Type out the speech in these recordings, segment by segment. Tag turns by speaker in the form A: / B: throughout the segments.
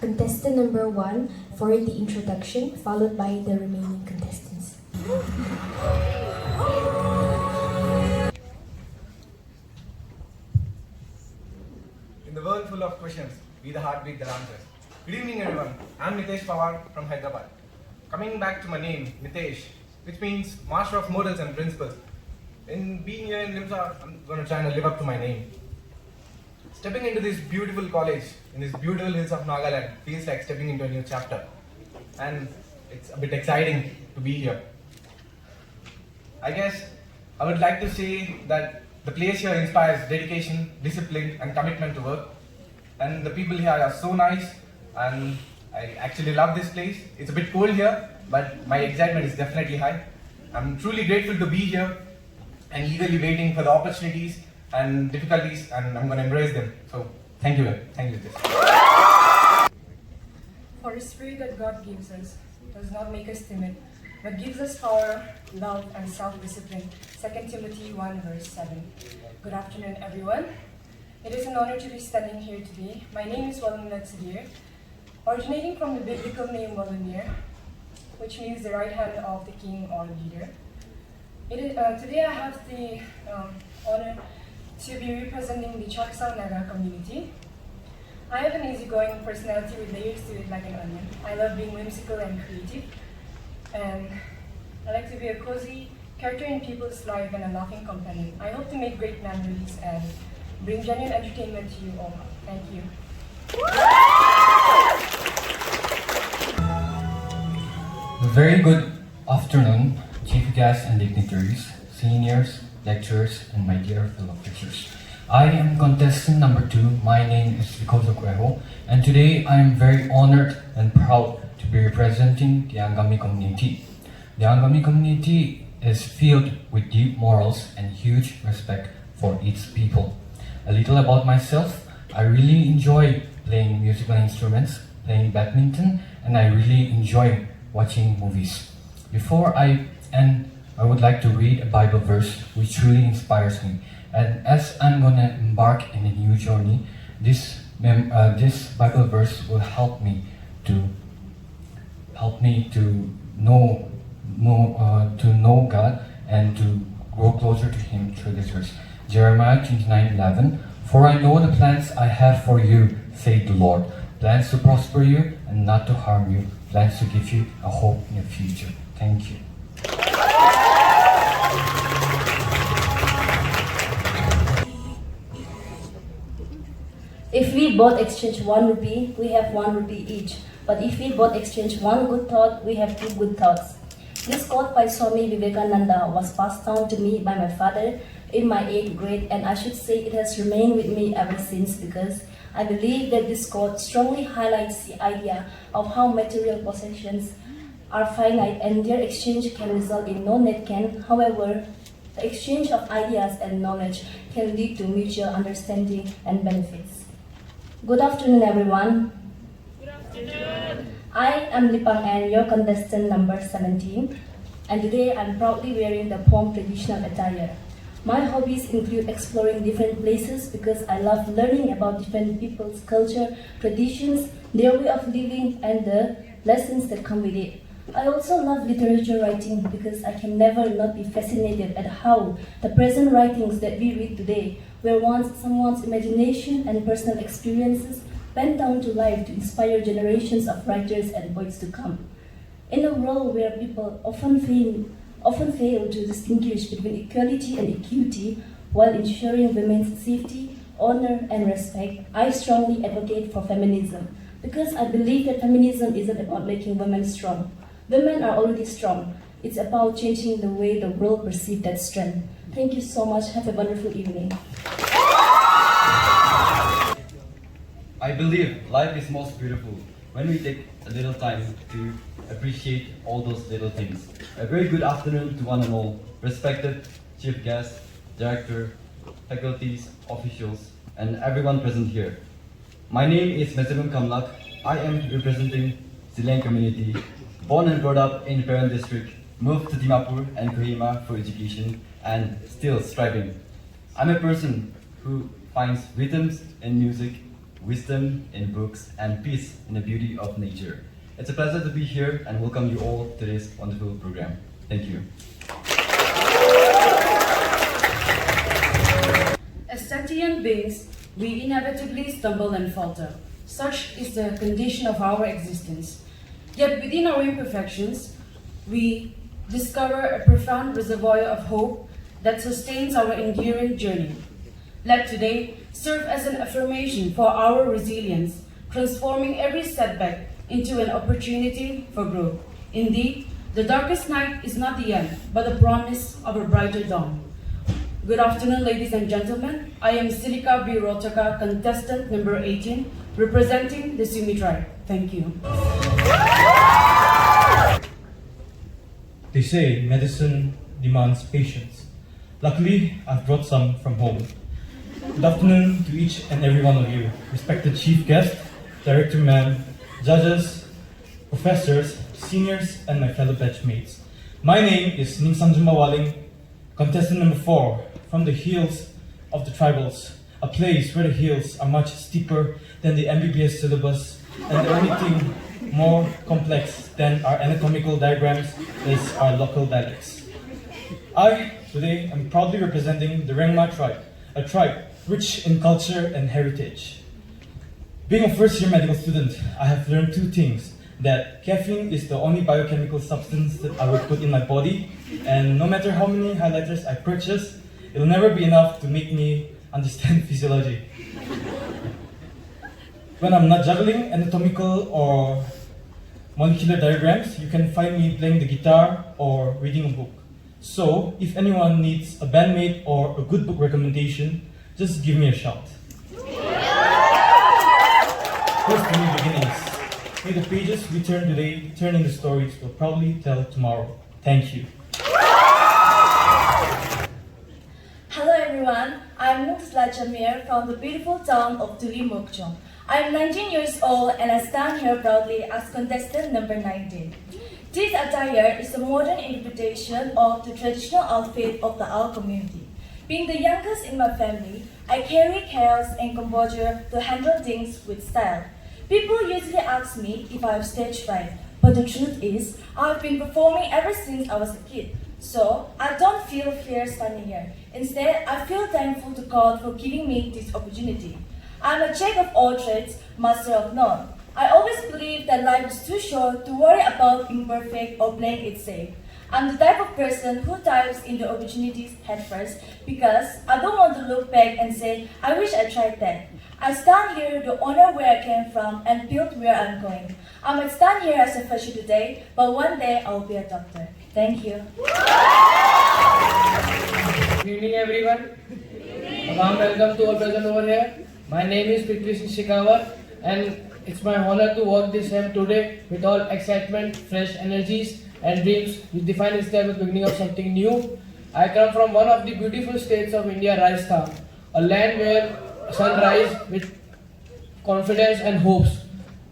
A: Contestant number 1 for the introduction, followed by the remaining contestants.
B: In the world full of questions, be the heartbeat that answers. Good evening, everyone. I'm Nitesh Pawar from Hyderabad. Coming back to my name, Nitesh, which means Master of Morals and Principles. In being here in NIMSR, I'm going to try and live up to my name. Stepping into this beautiful college, in these beautiful hills of Nagaland, feels like stepping into a new chapter. And it's a bit exciting to be here. I guess I would like to say that the place here inspires dedication, discipline, and commitment to work. And the people here are so nice, and I actually love this place. It's a bit cold here, but my excitement is definitely high. I'm truly grateful to be here and eagerly waiting for the opportunities and difficulties, and I'm going to embrace them. So, thank you. Thank you.
C: For the spirit that God gives us does not make us timid, but gives us power, love, and self-discipline. 2 Timothy 1 verse 7. Good afternoon, everyone. It is an honor to be standing here today. My name is Rokoselie, originating from the biblical name Walunir, which means the right hand of the king or leader. Today I have the honor to be representing the Chakasang Naga community. I have an easygoing personality with layers to it like an onion. I love being whimsical and creative, and I like to be a cozy character in people's life and a laughing companion. I hope to make great memories and bring genuine entertainment to you all. Thank you.
D: Very good afternoon, chief guests and dignitaries, seniors, lecturers, and my dear fellow freshers. I am contestant number 2. My name is Rokoselie, and today I am very honored and proud to be representing the Angami community. The Angami community is filled with deep morals and huge respect for its people. A little about myself: I really enjoy playing musical instruments, playing badminton, and I really enjoy watching movies. Before I end, I would like to read a Bible verse which really inspires me. And as I'm gonna embark in a new journey, this Bible verse will help me to know God and to grow closer to Him through this verse. Jeremiah 29:11. For I know the plans I have for you, saith the Lord, plans to prosper you and not to harm you, plans to give you a hope in the future. Thank you.
E: If we both exchange 1 rupee, we have 1 rupee each. But if we both exchange 1 good thought, we have 2 good thoughts. This quote by Swami Vivekananda was passed down to me by my father in my 8th grade, and I should say it has remained with me ever since, because I believe that this quote strongly highlights the idea of how material possessions are finite and their exchange can result in no net gain. However, the exchange of ideas and knowledge can lead to mutual understanding and benefits. Good afternoon, everyone.
F: Good afternoon.
E: I am Lipang and your contestant number 17, and today I'm proudly wearing the Phom traditional attire. My hobbies include exploring different places because I love learning about different people's culture, traditions, their way of living, and the lessons that come with it. I also love literature writing because I can never not be fascinated at how the present writings that we read today were once someone's imagination and personal experiences penned down to life to inspire generations of writers and poets to come. In a world where people often fail to distinguish between equality and equity while ensuring women's safety, honor, and respect, I strongly advocate for feminism because I believe that feminism isn't about making women strong. Women are already strong. It's about changing the way the world perceives that strength. Thank you so much. Have a wonderful evening.
G: I believe life is most beautiful when we take a little time to appreciate all those little things. A very good afternoon to one and all, respected chief guests, director, faculties, officials, and everyone present here. My name is Meselum Kamlak. I am representing Chingling community, born and brought up in Phira district, moved to Dimapur and Kohima for education, and still striving. I'm a person who finds rhythms and music wisdom in books, and peace in the beauty of nature. It's a pleasure to be here and welcome you all to this wonderful program. Thank you.
H: As sentient beings, we inevitably stumble and falter. Such is the condition of our existence. Yet within our imperfections, we discover a profound reservoir of hope that sustains our enduring journey. Let today serve as an affirmation for our resilience, transforming every setback into an opportunity for growth. Indeed, the darkest night is not the end, but the promise of a brighter dawn. Good afternoon, ladies and gentlemen. I am Sulika B. Rotokha, contestant number 18, representing the Sumi tribe. Thank you.
I: They say medicine demands patience. Luckily, I've brought some from home. Good afternoon to each and every one of you, respected chief guest, director ma'am, judges, professors, seniors, and my fellow batchmates. My name is Ningsangiemba, contestant number 4, from the hills of the tribals, a place where the hills are much steeper than the MBBS syllabus, and the only thing more complex than our anatomical diagrams is our local dialects. I, today, am proudly representing the Rengma tribe, a tribe rich in culture and heritage. Being a first-year medical student, I have learned 2 things: that caffeine is the only biochemical substance that I would put in my body, and no matter how many highlighters I purchase, it'll never be enough to make me understand physiology. When I'm not juggling anatomical or molecular diagrams, you can find me playing the guitar or reading a book. So, if anyone needs a bandmate or a good book recommendation, just give me a shout. Here's to new beginnings. May the pages we turn today turn into stories we'll probably tell tomorrow. Thank you.
E: Hello everyone, I'm Ningsangiemba from the beautiful town of Tulimokchong. I'm 19 years old and I stand here proudly as contestant number 19. This attire is a modern interpretation of the traditional outfit of the Ao community. Being the youngest in my family, I carry chaos and composure to handle things with style. People usually ask me if I have stage fright, but the truth is, I've been performing ever since I was a kid. So, I don't feel fear standing here. Instead, I feel thankful to God for giving me this opportunity. I'm a jack of all trades, master of none. I always believe that life is too short to worry about being perfect or playing it safe. I'm the type of person who dives into opportunities head first because I don't want to look back and say, I wish I tried that. I stand here to honor where I came from and build where I'm going. I might stand here as a fresher today, but one day I'll be a doctor. Thank you.
F: Good evening, everyone. A warm welcome to all present over here. My name is Prithvi Shikawat, and it's my honor to walk this hem today with all excitement, fresh energies, and dreams which define itself as the beginning of something new. I come from one of the beautiful states of India, Rajasthan, a land where sunrise with confidence and hopes.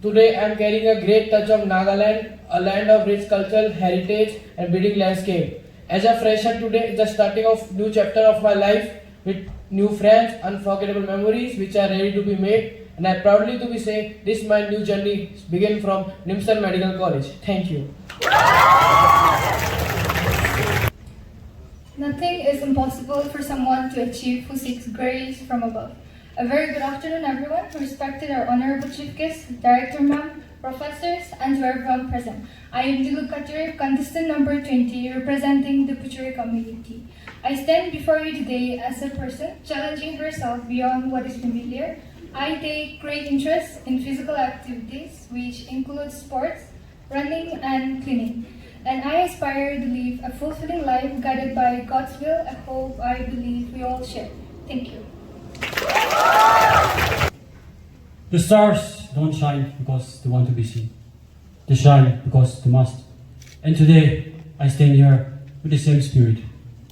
F: Today I am carrying a great touch of Nagaland, a land of rich cultural heritage and breathing landscape. As a fresher today is the starting of new chapter of my life with new friends, unforgettable memories which are ready to be made, and I proudly to be saying this my new journey begin from NIMSR Medical College. Thank you.
J: Nothing is impossible for someone to achieve who seeks grace from above. A very good afternoon, everyone. Respected our honorable chief guest, director ma'am, professors, and to everyone present. I am Nilu Katiry, contestant number 20, representing the Katiry community. I stand before you today as a person challenging herself beyond what is familiar. I take great interest in physical activities, which include sports, running, and cleaning. And I aspire to live a fulfilling life guided by God's will, a hope I believe we all share. Thank you.
K: The stars don't shine because they want to be seen. They shine because they must. And today, I stand here with the same spirit.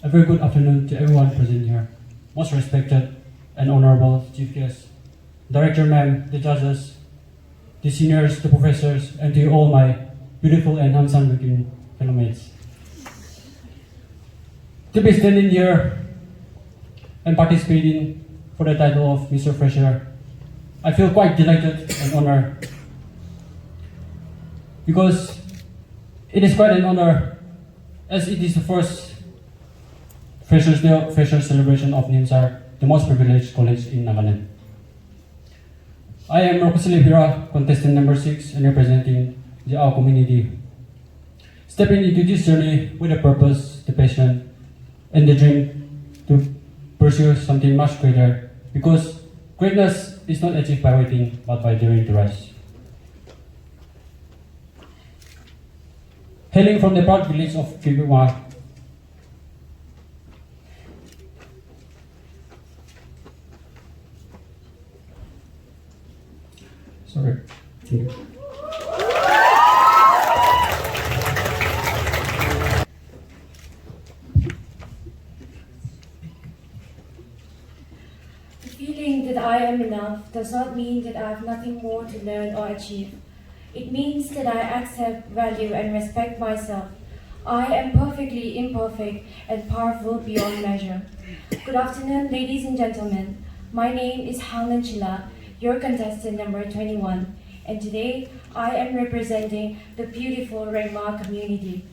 K: A very good afternoon to everyone present here. Most respected and honorable chief guests, director ma'am, the judges, the seniors, the professors, and to all my beautiful and handsome-looking fellow mates. To be standing here and participating for the title of Mr. Fresher I feel quite delighted and honored because it is quite an honor as it is the first Freshers Day, Freshers celebration of NIMSR, the most privileged college in Nagaland. I am Rokoselie Phira, contestant number 6 and representing our community. Stepping into this journey with a purpose, the passion, and the dream to pursue something much greater because greatness is not achieved by waiting but by daring to rise. Hailing from the proud village of Kohima,
A: The feeling that I am enough does not mean that I have nothing more to learn or achieve. It means that I accept, value, and respect myself. I am perfectly imperfect and powerful beyond measure. Good afternoon, ladies and gentlemen. My name is Chila, your contestant number 21, and today I am representing the beautiful Rema community.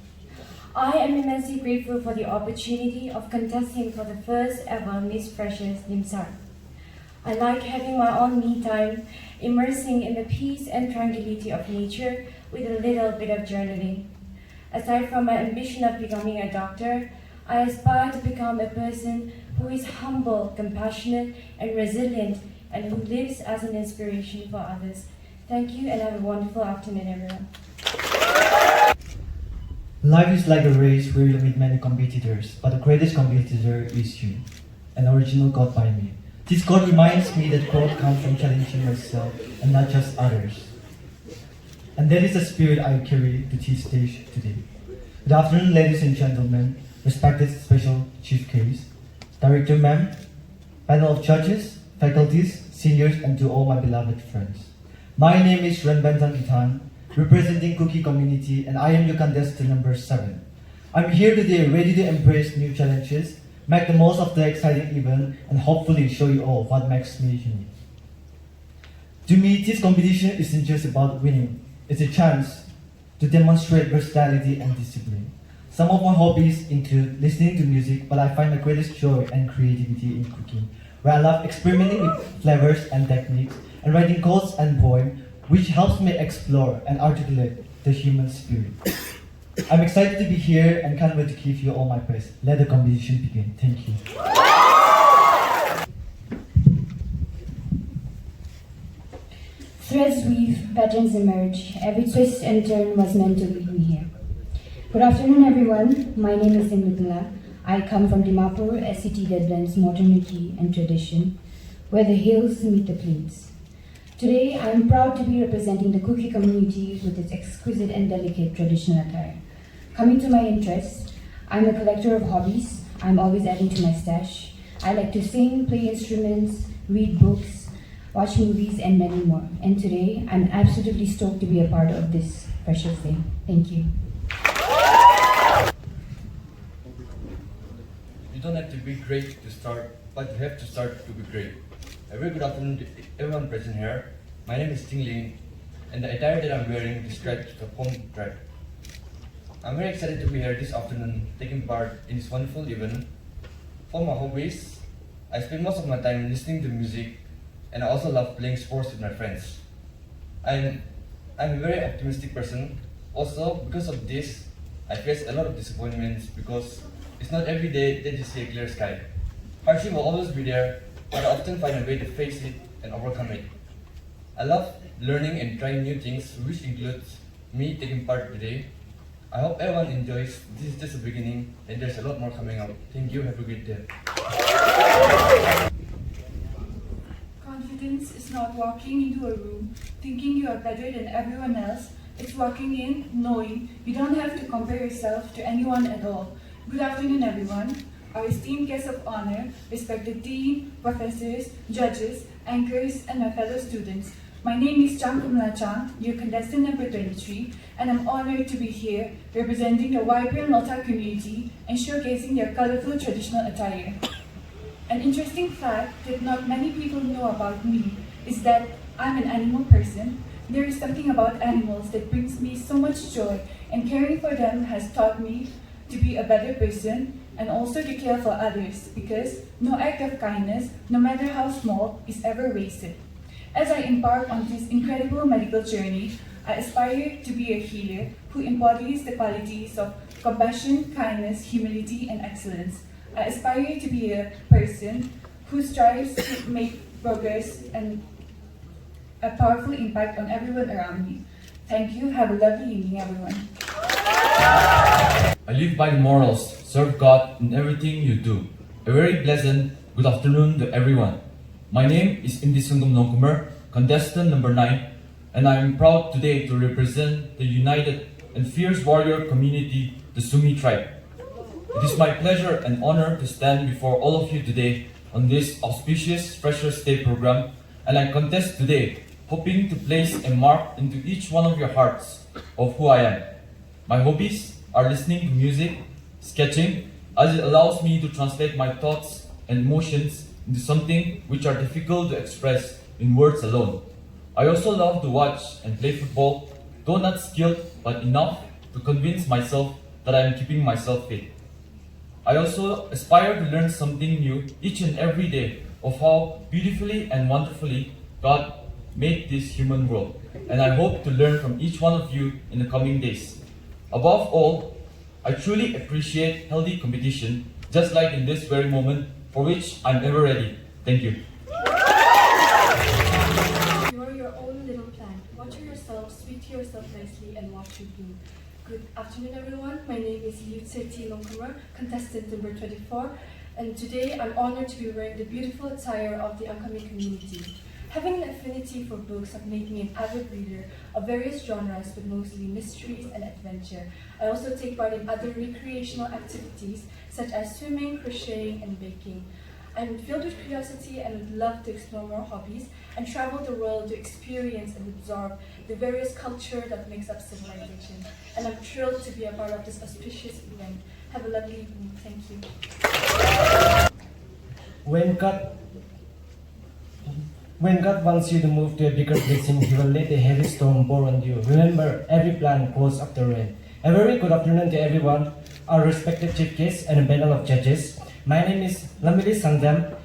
A: I am immensely grateful for the opportunity of contesting for the first ever Miss Freshers NIMSR. I like having my own me time, immersing in the peace and tranquility of nature with a little bit of journaling. Aside from my ambition of becoming a doctor, I aspire to become a person who is humble, compassionate, and resilient, and who lives as an inspiration for others. Thank you and have a wonderful afternoon, everyone.
L: Life is like a race where you meet many competitors, but the greatest competitor is you, an original God by me. This quote reminds me that growth comes from challenging myself and not just others. And that is the spirit I carry to this stage today. Good afternoon, ladies and gentlemen, respected special chief case, director ma'am, panel of judges, faculties, seniors, and to all my beloved friends. My name is Renbentang Ithan, representing Cookie Community, and I am your contestant number 7. I'm here today ready to embrace new challenges, make the most of the exciting event, and hopefully show you all what makes me unique. To me, this competition isn't just about winning, it's a chance to demonstrate versatility and discipline. Some of my hobbies include listening to music, but I find my greatest joy and creativity in cooking, where I love experimenting with flavors and techniques, and writing quotes and poems, which helps me explore and articulate the human spirit. I'm excited to be here and can't wait to give you all my praise. Let the competition begin. Thank you.
M: Threads weave, patterns emerge. Every twist and turn was meant to lead me here. Good afternoon, everyone. My name is Ningsangiemba. I come from Dimapur, a city that blends modernity and tradition, where the hills meet the plains. Today, I am proud to be representing the Cookie community with its exquisite and delicate traditional attire. Coming to my interests, I'm a collector of hobbies. I'm always adding to my stash. I like to sing, play instruments, read books, watch movies, and many more. And today, I'm absolutely stoked to be a part of this precious day. Thank you.
G: You don't have to be great to start, but you have to start to be great. A very good afternoon to everyone present here. My name is Chingling, and the attire that I'm wearing describes the Phom tribe. I'm very excited to be here this afternoon, taking part in this wonderful event. For my hobbies, I spend most of my time listening to music, and I also love playing sports with my friends. I'm a very optimistic person. Also, because of this, I face a lot of disappointments because it's not every day that you see a clear sky. Hardship will always be there, but I often find a way to face it and overcome it. I love learning and trying new things, which includes me taking part today. I hope everyone enjoys. This is just the beginning, and there's a lot more coming up. Thank you, have a great day.
N: Confidence is not walking into a room thinking you are better than everyone else. It's walking in knowing you don't have to compare yourself to anyone at all. Good afternoon, everyone. Our esteemed guests of honor, respected dean, professors, judges, anchors, and my fellow students. My name is Chang, your contestant number 23, and I'm honored to be here representing the vibrant Lotokha community and showcasing their colorful traditional attire. An interesting fact that not many people know about me is that I'm an animal person. There is something about animals that brings me so much joy, and caring for them has taught me to be a better person and also to care for others, because no act of kindness, no matter how small, is ever wasted. As I embark on this incredible medical journey, I aspire to be a healer who embodies the qualities of compassion, kindness, humility, and excellence. I aspire to be a person who strives to make progress and a powerful impact on everyone around me. Thank you. Have a lovely evening, everyone.
G: I live by the morals, serve God in everything you do. A very pleasant good afternoon to everyone. My name is Ningsangiemba, contestant number 9, and I am proud today to represent the united and fierce warrior community, the Sumi tribe. It is my pleasure and honor to stand before all of you today on this auspicious Freshers' Day program, and I contest today, hoping to place a mark into each one of your hearts of who I am. My hobbies are listening to music, sketching, as it allows me to translate my thoughts and emotions into something which are difficult to express in words alone. I also love to watch and play football, though not skilled but enough to convince myself that I am keeping myself fit. I also aspire to learn something new each and every day of how beautifully and wonderfully God made this human world, and I hope to learn from each one of you in the coming days. Above all, I truly appreciate healthy competition, just like in this very moment, for which I'm ever ready. Thank you.
E: You are your own little plant. Water yourself, sweet to yourself nicely, and watch you bloom. Good afternoon, everyone. My name is Lipang, contestant number 24, and today I'm honored to be wearing the beautiful attire of the oncoming community. Having an affinity for books have made me an avid reader of various genres, but mostly mysteries and adventure. I also take part in other recreational activities such as swimming, crocheting, and baking. I'm filled with curiosity and would love to explore more hobbies and travel the world to experience and absorb the various culture that makes up civilization. And I'm thrilled to be a part of this auspicious event. Have a lovely evening. Thank you.
O: When God wants you to move to a bigger blessing, He will let a heavy storm pour on you. Remember, every plant grows after rain. A very good afternoon to everyone, our respected chief guests and a panel of judges. My name is Sangdam,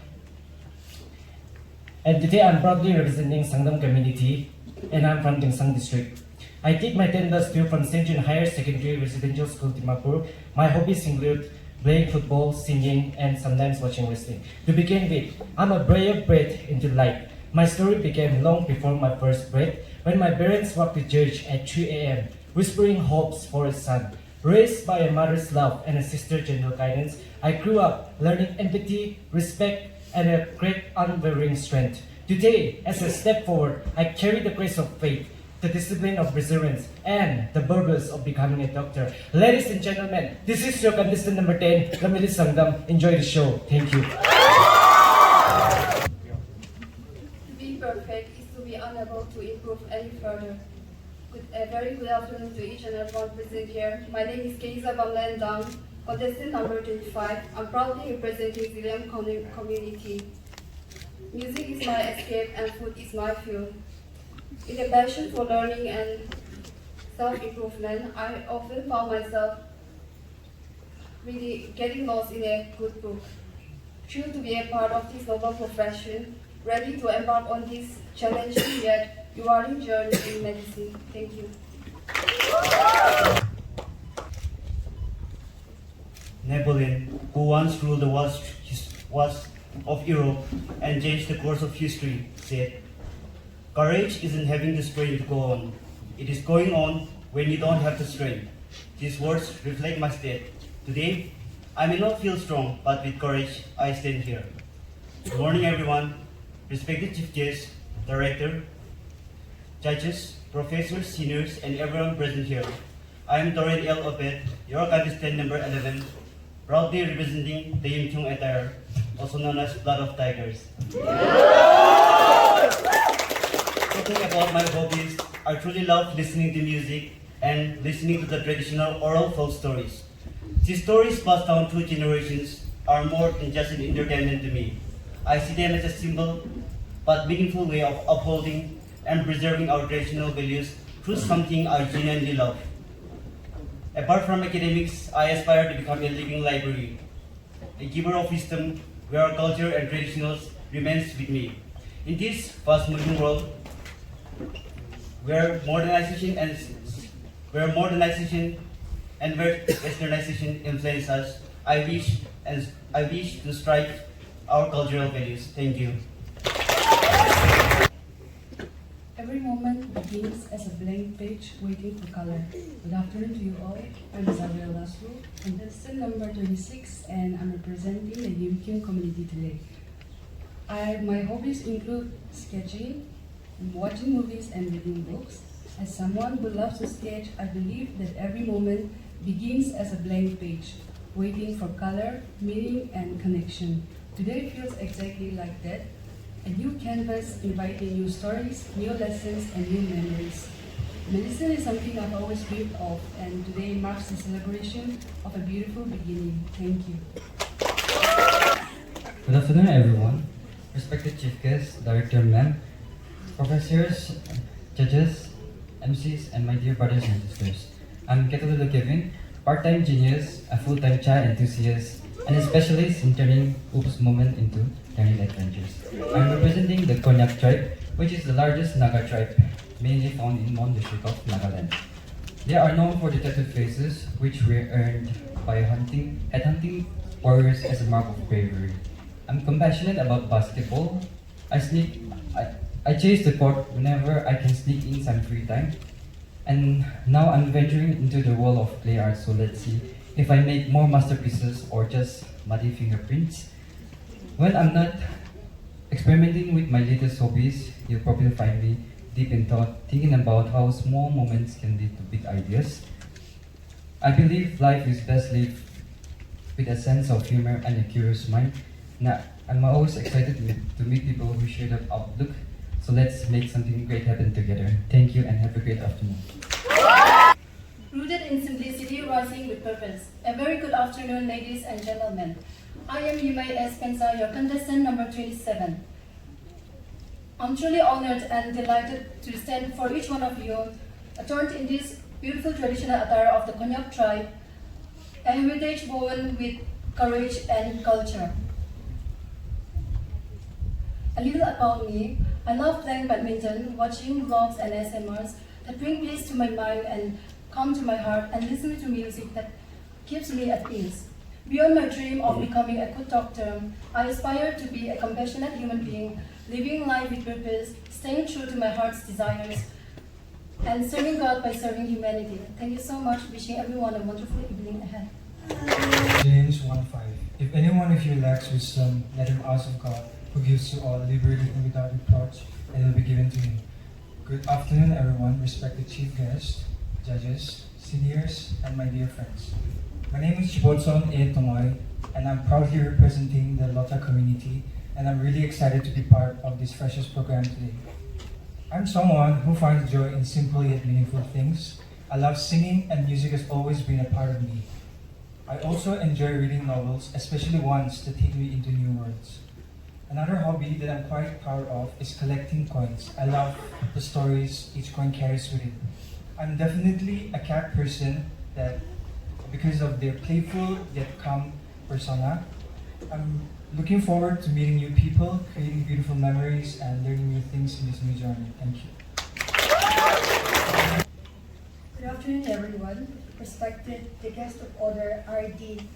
O: and today I'm proudly representing Sangdam community, and I'm from Ningsang district. I take my 10 plus 2 from St. John Higher Secondary Residential School, Dimapur. My hobbies include playing football, singing, and sometimes watching wrestling. To begin with, I'm a brave breath into life. My story began long before my first breath, when my parents walked to church at 3 a.m., whispering hopes for a son. Raised by a mother's love and a sister's gentle guidance, I grew up learning empathy, respect, and a great unwavering strength. Today, as I step forward, I carry the grace of faith, the discipline of perseverance, and the purpose of becoming a doctor. Ladies and gentlemen, this is your contestant number 10, Sangdam. Enjoy the show. Thank you.
P: To be perfect is to be unable to improve any further. A very good afternoon to each and everyone present here. My name is Keisa Bamlandang, contestant number 25. I'm proudly representing the Sulika community. Music is my escape and food is my fuel. With a passion for learning and self-improvement, I often found myself really getting lost in a good book. Thrilled to be a part of this noble profession, ready to embark on this challenging yet rewarding journey in medicine. Thank you.
Q: Napoleon, who once ruled the vast of Europe and changed the course of history, said, "Courage isn't having the strength to go on. It is going on when you don't have the strength." These words reflect my state. Today, I may not feel strong, but with courage, I stand here. Good morning, everyone. Respected chief guest, director, judges, professors, seniors, and everyone present here. I am Torren L. Opet, your contestant number 11, proudly representing the Yimchung attire, also known as Blood of Tigers. Talking about my hobbies, I truly love listening to music and listening to the traditional oral folk stories. These stories passed down through generations are more than just an entertainment to me. I see them as a simple but meaningful way of upholding and preserving our traditional values through something I genuinely love. Apart from academics, I aspire to become a living library, a giver of wisdom where our culture and traditionals remains with me. In this fast-moving world, where modernization and where westernization influence us, I wish to strive our cultural values. Thank you.
H: Every moment begins as a blank page waiting for color. Good afternoon to you all. I'm Isabel Laslu, contestant number 26, and I'm representing the Yimkim community today. My hobbies include sketching, watching movies, and reading books. As someone who loves to sketch, I believe that every moment begins as a blank page, waiting for color, meaning, and connection. Today feels exactly like that. A new canvas inviting new stories, new lessons, and new memories. Medicine is something I've always dreamed of, and today marks the celebration of a beautiful beginning. Thank you.
D: Good afternoon, everyone. Respected Chief Guest, Director Ma'am, Professors, Judges, MCs, and my dear brothers and sisters. I'm Katiry Kevin, part-time genius, a full-time child enthusiast, and a specialist in turning Oops moment into learning adventures. I'm representing the Konyak tribe, which is the largest Naga tribe, mainly found in Mon district of Nagaland. They are known for the tattooed faces, which were earned by headhunting warriors as a mark of bravery. I'm compassionate about basketball. I chase the court whenever I can sneak in some free time. And now I'm venturing into the world of play art, so let's see if I make more masterpieces or just muddy fingerprints. When I'm not experimenting with my latest hobbies, you'll probably find me deep in thought, thinking about how small moments can lead to big ideas. I believe life is best lived with a sense of humor and a curious mind. Now, I'm always excited to meet people who share that outlook. So let's make something great happen together. Thank you and have a great afternoon.
R: Rooted in simplicity, rising with purpose. A very good afternoon, ladies and gentlemen. I am Yumai S. Pensa, your contestant number 27. I'm truly honored and delighted to stand for each one of you, adorned in this beautiful traditional attire of the Konyak tribe, a heritage woven with courage and culture. A little about me. I love playing badminton, watching vlogs and SMRs that bring peace to my mind and calm to my heart, and listening to music that keeps me at peace. Beyond my dream of becoming a good doctor, I aspire to be a compassionate human being, living life with purpose, staying true to my heart's desires, and serving God by serving humanity. Thank you so much. Wishing everyone a wonderful evening ahead.
S: James 1:5. If any one of you lacks wisdom, let him ask of God, who gives to all liberally and without reproach, and it will be given to him. Good afternoon, everyone, respected chief guests, judges, seniors, and my dear friends. My name is Chibotson E. Tomoy, and I'm proudly representing the Lota community, and I'm really excited to be part of this Freshers program today. I'm someone who finds joy in simple yet meaningful things. I love singing, and music has always been a part of me. I also enjoy reading novels, especially ones that take me into new worlds. Another hobby that I'm quite proud of is collecting coins. I love the stories each coin carries with it. I'm definitely a cat person that, because of their playful yet calm persona, I'm looking forward to meeting new people, creating beautiful memories, and learning new things in this new journey. Thank you.
T: Good afternoon, everyone. Respected the guest of honor, RD,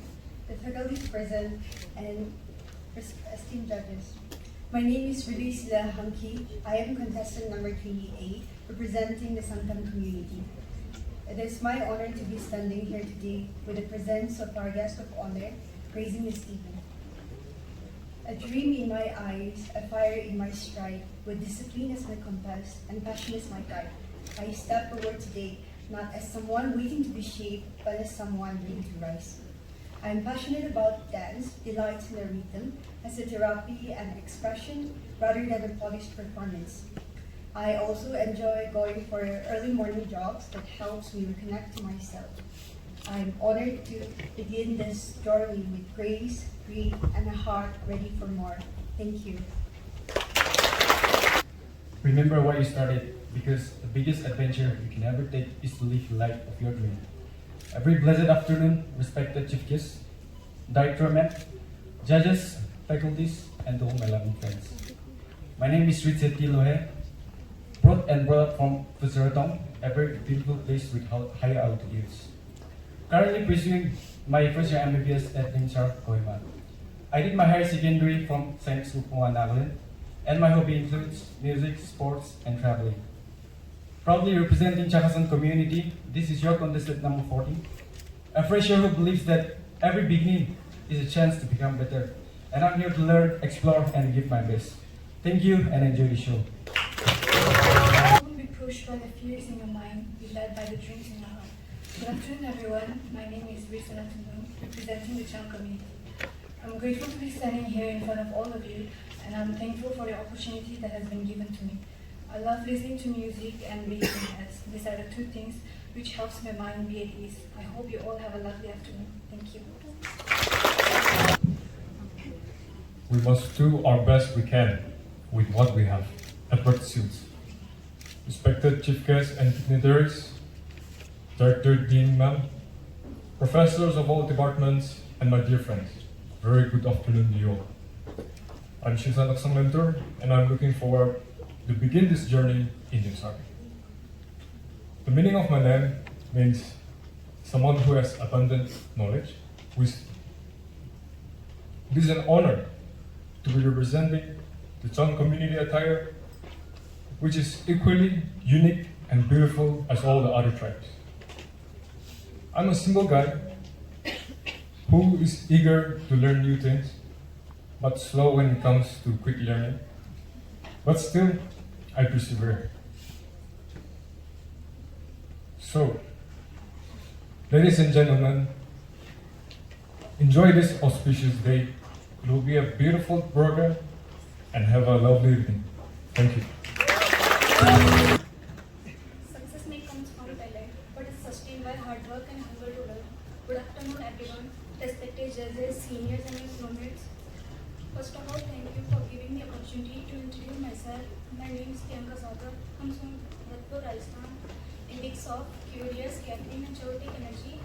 T: the faculty present, and esteemed judges. My name is Rokoselie Hanki. I am contestant number 28, representing the Santam community. It is my honor to be standing here today with the presence of our guest of honor, praising this evening. A dream in my eyes, a fire in my stride, with discipline as my compass and passion as my guide. I step forward today, not as someone waiting to be shaped, but as someone ready to rise. I am passionate about dance, delights in the rhythm, as a therapy and expression rather than a polished performance. I also enjoy going for early morning jogs that helps me reconnect to myself. I am honored to begin this journey with grace, greed, and a heart ready for more. Thank you.
U: Remember why you started, because the biggest adventure you can ever take is to live the life of your dream. Every blessed afternoon, respected chief guests, director ma'am, judges, faculties, and to all my loving friends. My name is Rokoselie Lohe, brought up from Rotokha, a very beautiful place with higher altitudes. Currently pursuing my first year MBBS at NIMSR, Kohima. I did my higher secondary from St. Phom, Nagaland, and my hobby includes music, sports, and traveling. Proudly representing Chakasan community, this is your contestant number 40, a fresher who believes that every beginning is a chance to become better. And I'm here to learn, explore, and give my best. Thank you and enjoy the show.
V: Don't be pushed by the fears in your mind, be led by the dreams in your heart. Good afternoon, everyone. My name is Phira, representing the Chang community. I'm grateful to be standing here in front of all of you, and I'm thankful for the opportunity that has been given to me. I love listening to music and reading, as these are the two things which helps my mind be at ease. I hope you all have a lovely afternoon. Thank you.
W: We must do our best we can with what we have. Effort suits. Respected chief guests and dignitaries, Director, Dean, Ma'am, professors of all departments, and my dear friends, very good afternoon to you all. I'm Ningsangiemba, and I'm looking forward to begin this journey in NIMSR. The meaning of my name means someone who has abundant knowledge, wisdom. It is an honor to be representing the Chang community attire, which is equally unique and beautiful as all the other tribes. I'm a simple guy who is eager to learn new things, but slow when it comes to quick learning. But still, I persevere. So, ladies and gentlemen, enjoy this auspicious day. It will be a beautiful program, and have a lovely evening. Thank you.
V: Success may come from talent, but it's sustained by hard work and hunger to learn. Good afternoon, everyone. Respected judges, seniors, and your classmates. First of all, thank you for giving me the opportunity to introduce myself. My name is Priyanka Sagar. I'm from Bhadpur, Rajasthan. A mix of curious, caring, and chaotic energy.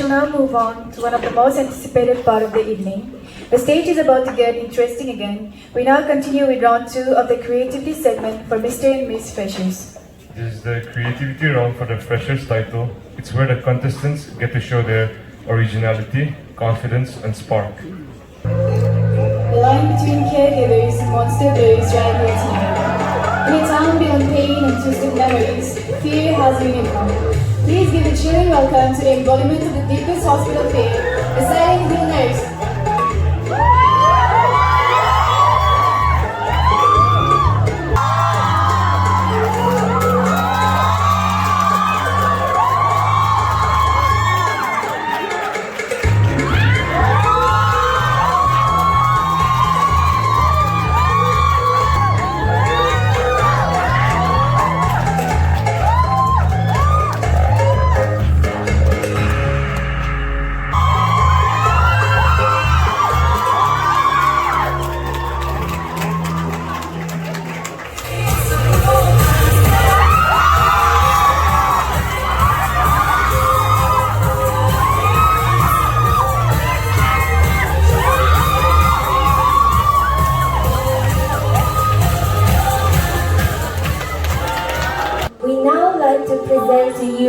X: Now move on to one of the most anticipated part of the evening. The stage is about to get interesting again. We now continue with round 2 of the creativity segment for Mr. and Miss Freshers.
W: This is the creativity round for the Freshers title. It's where the contestants get to show their originality, confidence, and spark.
A: The line between caregivers and monster bears drive here tonight. In a town beyond pain and twisted memories, fear has uniform. Please give a cheering welcome to the embodiment of the deepest hospital pain, the silent hill nurse.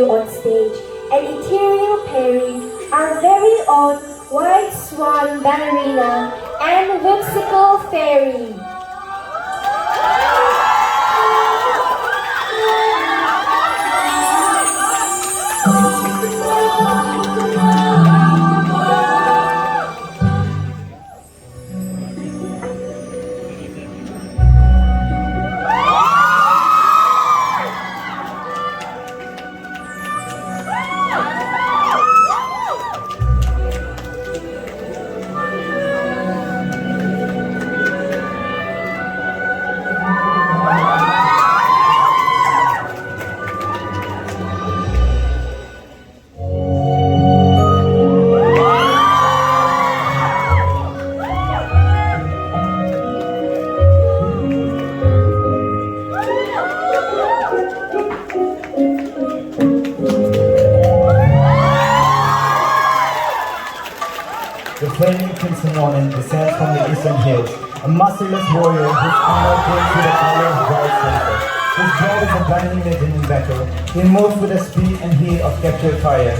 B: debut on stage, an ethereal pairing, our very own White Swan ballerina and whimsical fairy.
L: Descends from the eastern hills, a merciless warrior whose honor brings with the power of bright sunset. His job is a blinding legend in battle. He moves with the speed and heat of captured fire.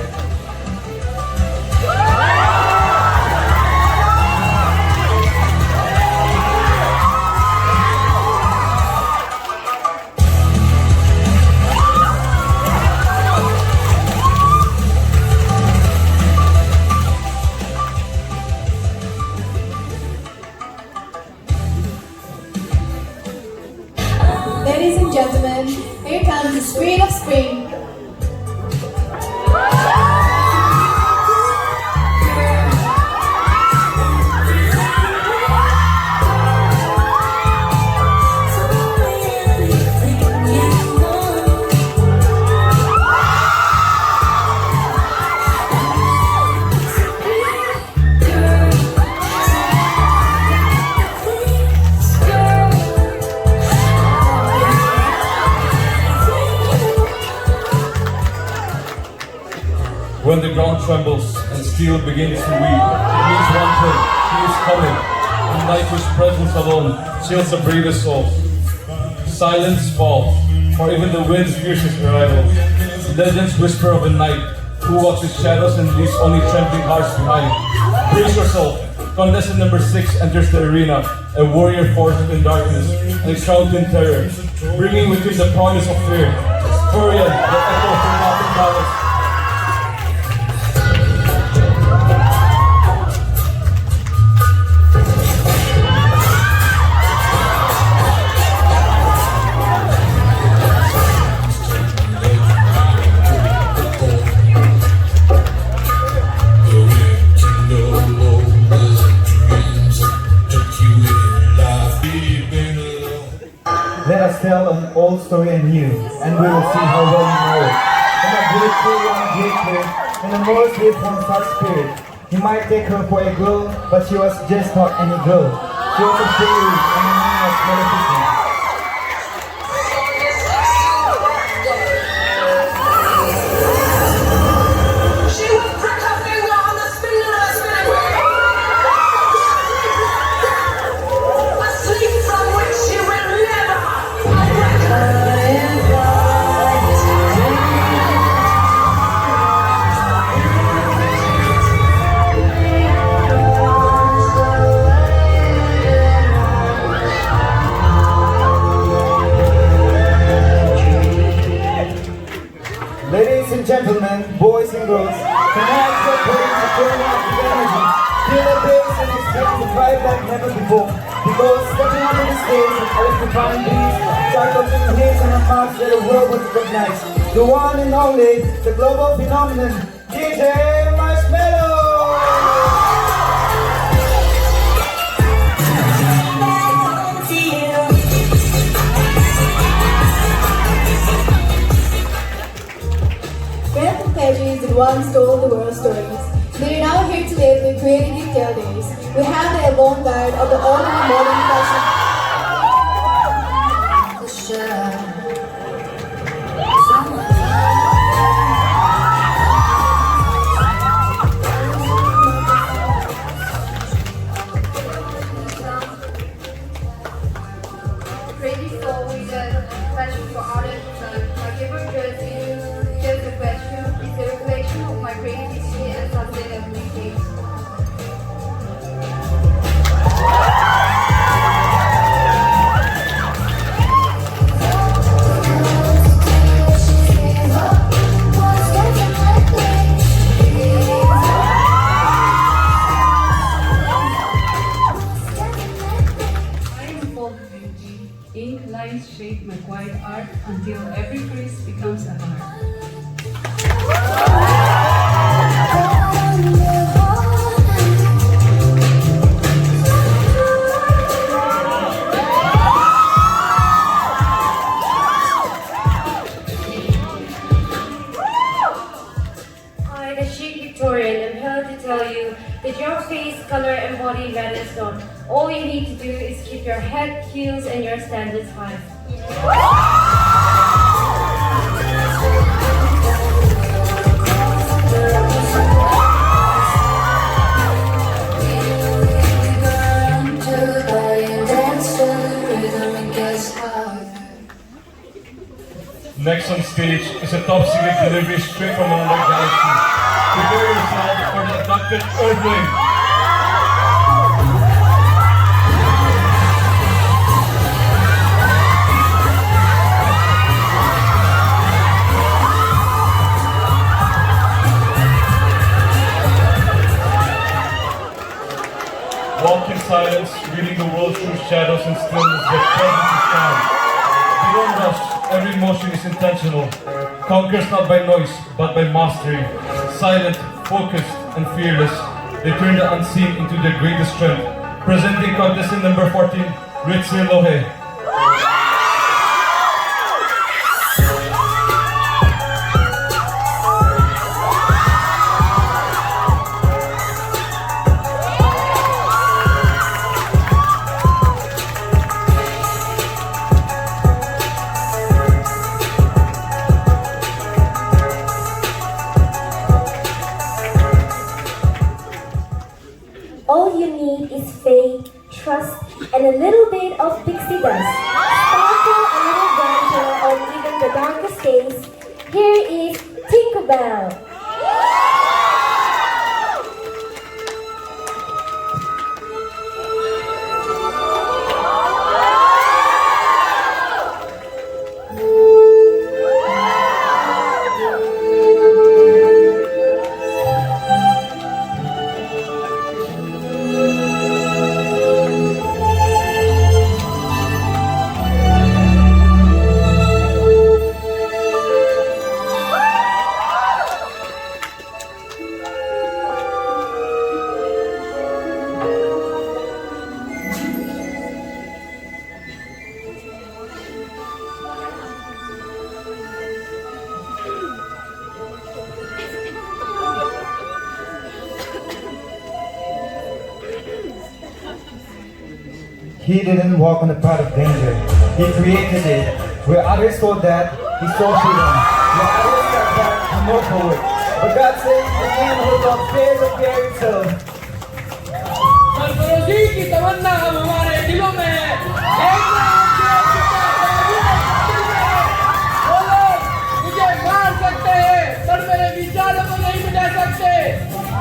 C: Ladies and gentlemen, here comes the spirit of spring.
W: When the ground trembles and steel begins to weep, it means one thing: he is coming. A night whose presence alone chills the bravest soul. Silence falls, for even the wind's fiercest arrival. Legends whisper of a knight who walks with shadows and leaves only trembling hearts behind. Brace yourself. Contestant number 6 enters the arena, a warrior forged in darkness, and shrouded in terror, bringing with him the promise of fear. Furion, the echo of the mountain palace.
L: Let us tell an old story anew, and we will see how well you know it. When a great tree on a great cliff, when a Morse lived from such spirit, he might take her for a girl, but she was just not any girl. She was a fairy, and her name was Maleficent. Ladies and gentlemen, boys and girls, tonight we're going to turn up the energy, feel the bass and expect to vibe like never before. Because stepping onto the stage with electrifying beats, charging hits on a mark that the world would recognize. The one and only, the global phenomenon, DJ Marshmallow!
C: We're from Katiry that once told the world stories. They are now here to live their creative tale days. We have the avant-garde of the ordinary modern fashion.
P: Crazy soul with a passion for art and design. My favorite dress is just a question.
A: tell you that your face, color, and body matters not. All you need to do is keep your head, heels, and your standards high.
W: Next on stage is a top secret delivery straight from another galaxy. Prepare yourself for the abducted Earthling. Walk in silence, reading the world through shadows and stillness that presence is found. You don't rush, every motion is intentional. Conquers not by noise, but by mastery. Silent, focused, and fearless, they turn the unseen into their greatest strength. Presenting contestant number 14, Sulika.
B: All you need is faith, trust, and a little bit of pixie dust. Sparkle a little brighter on even the darkest days. Here is Tinkerbell.
F: He didn't walk on the path of danger. He created it. Where others saw that, he saw freedom. Where others got that, he moved forward. But God said, the man who loves fear will fear himself.
I: सरफरोशी की तमन्ना हम हमारे दिलों में है। एक वो लोग मुझे मार सकते हैं, पर मेरे विचारों को नहीं मिटा सकते।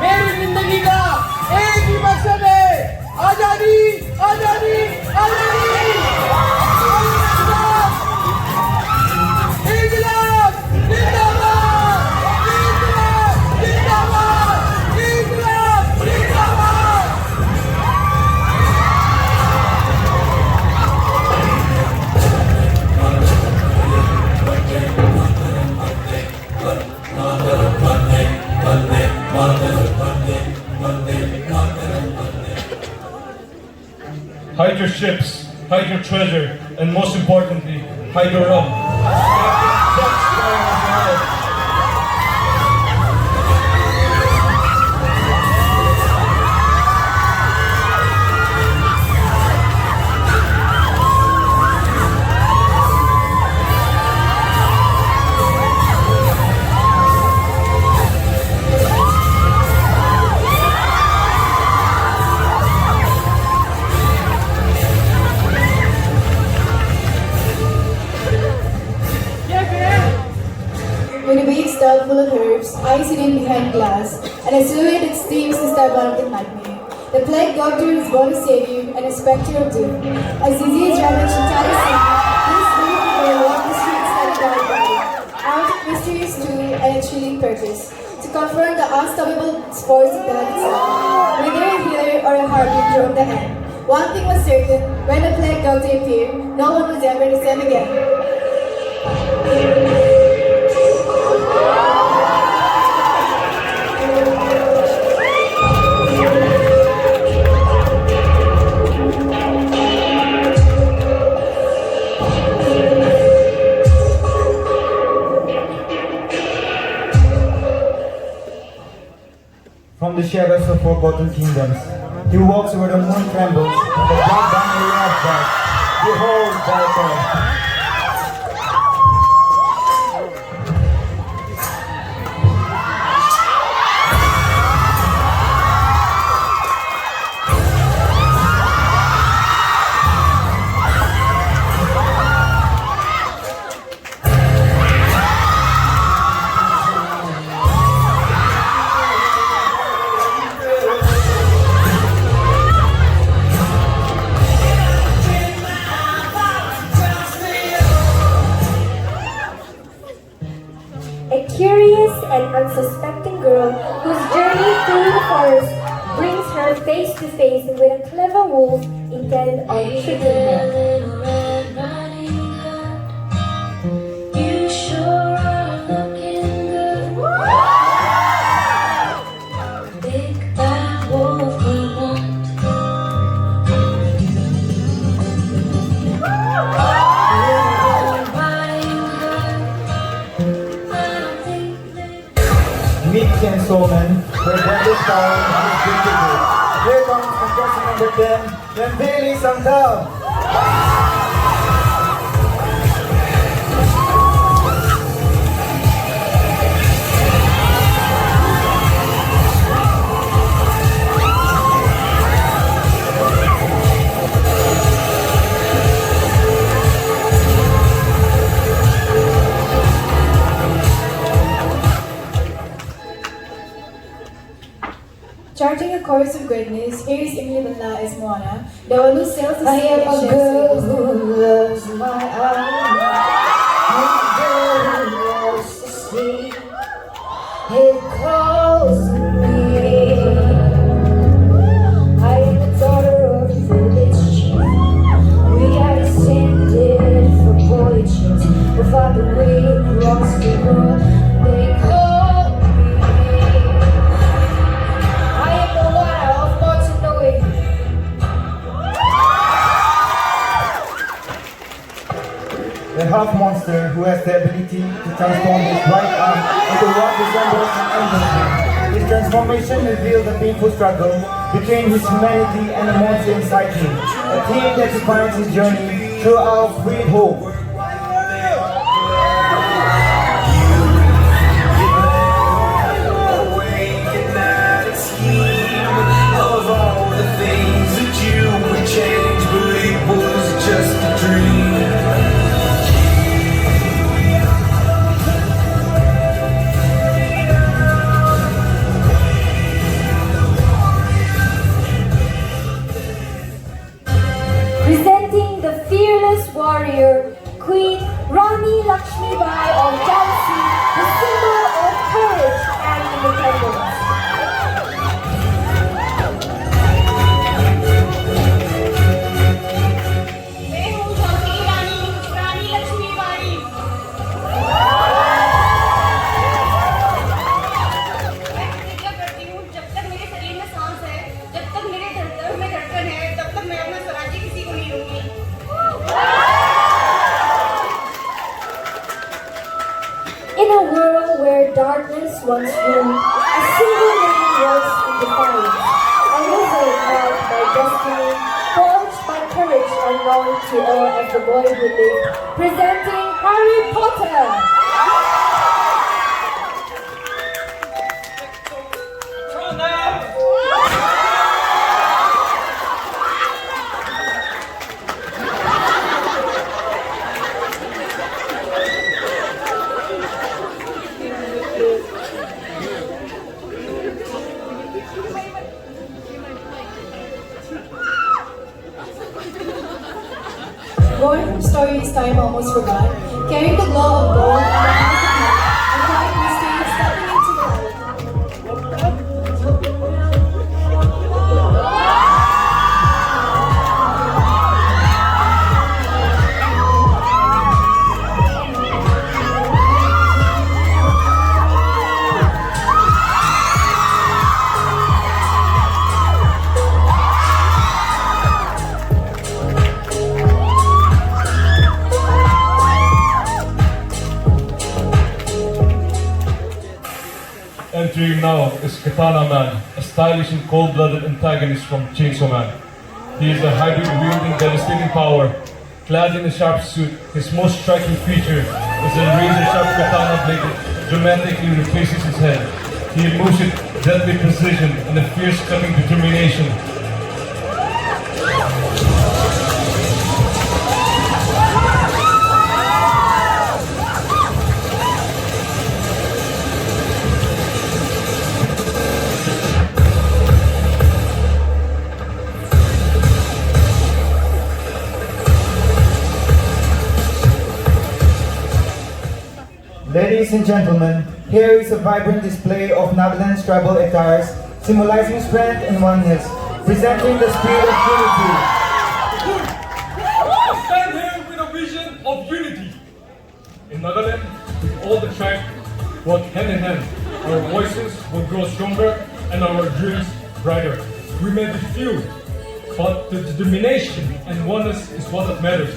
I: मेरी जिंदगी का एक ही मकसद है, आजादी, आजादी, आजादी। इंकलाब, जिंदाबाद, इंकलाब, जिंदाबाद, इंकलाब, जिंदाबाद।
W: Hide your ships, hide your treasure, and most importantly, hide your rum.
X: With a big stall full of herbs, I sit in behind glass, and a silhouette that steams instead of the nightmare. The plague doctor is born to save you, and a spectre of doom. As disease ravaged entire city, this beautiful girl walked the streets like a dog body, out of mysterious tomb and a chilling purpose, to confront the unstoppable force of death itself. Whether a healer or a harbinger of the end, one thing was certain: when the plague doctor appeared, no one was ever the same again.
F: From from the shadows of forgotten kingdoms. He walks where the moon trembles, and the black banner of God. Behold, Balkan.
B: A curious and unsuspecting girl whose journey through the forest brings her face to face with a clever wolf intent on tricking her.
J: You sure are looking good. Big bad wolf we want.
F: Meet and Solman, where Brandon Town is beautiful. Here comes contestant number 10, then Bailey Sangtal.
X: Charting a course of greatness, here is Emily Bala as Moana, the one who sails the sea
B: I am
X: and
B: a
X: sheds
B: girl
X: the
B: who loves my eyes. A girl who loves to sleep. It calls me. I am the daughter of the village chief. We are descended from voyages without the way across the world. They call me. I am the water of Multimedia.
F: The half monster who has the ability to transform his right arm into what resembles an angel. His transformation reveals the painful struggle between his humanity and the monster inside him, a theme that defines his journey throughout Free Hope.
J: Of all the things that you would change, but it was just a dream.
B: Presenting the fearless warrior, Queen Rani Lakshmibai of Jhansi, the symbol of courage and independence. In a world where darkness once ruled, a single name rose in defiance. A river marked by destiny, forged by courage unknown to all of the boy who lived, presenting Harry Potter!
X: Born from stories time almost forgot, carrying the glow of gold and the hands of night, and quiet mystery stepping into the light.
W: Entering now is Katana Man, a stylish and cold-blooded antagonist from Chainsaw Man. He is a hybrid wielding devastating power. Clad in a sharp suit, his most striking feature is a razor-sharp katana blade that dramatically replaces his head. He moves with deadly precision and a fierce cutting determination.
F: Ladies and gentlemen, here is a vibrant display of Nagaland's tribal attires, symbolizing strength and oneness, presenting the spirit of unity.
W: I stand here with a vision of unity. In Nagaland, with all the tribes work hand in hand. Our voices will grow stronger and our dreams brighter. We may be few, but the determination and oneness is what matters.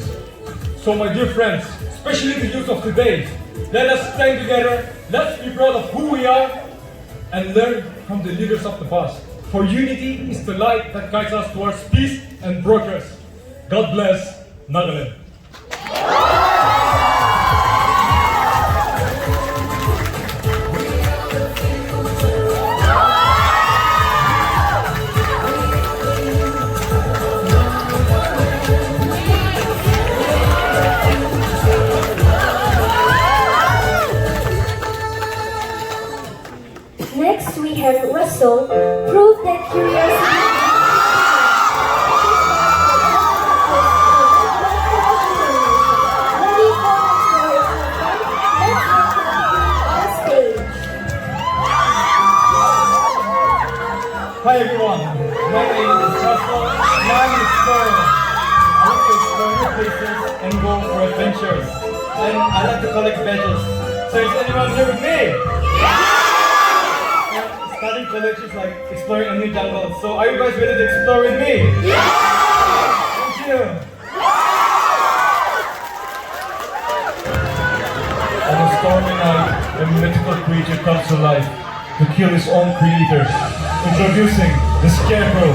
W: So my dear friends, especially the youth of today, let us stand together, let's be proud of who we are, and learn from the leaders of the past. For unity is the light that guides us towards peace and progress. God bless Nagaland.
B: Next, we have Russell prove that curiosity.
U: Hi everyone, my name is Russell and I'm an explorer. I like to explore new places and go for adventures. And I like to collect badges. So is anyone here with me? Studying college is like exploring a new jungle. So are you guys ready to explore with me? Yeah! Thank you!
W: On a stormy night, a mythical creature comes to life to kill his own creators. Introducing the Scarecrow.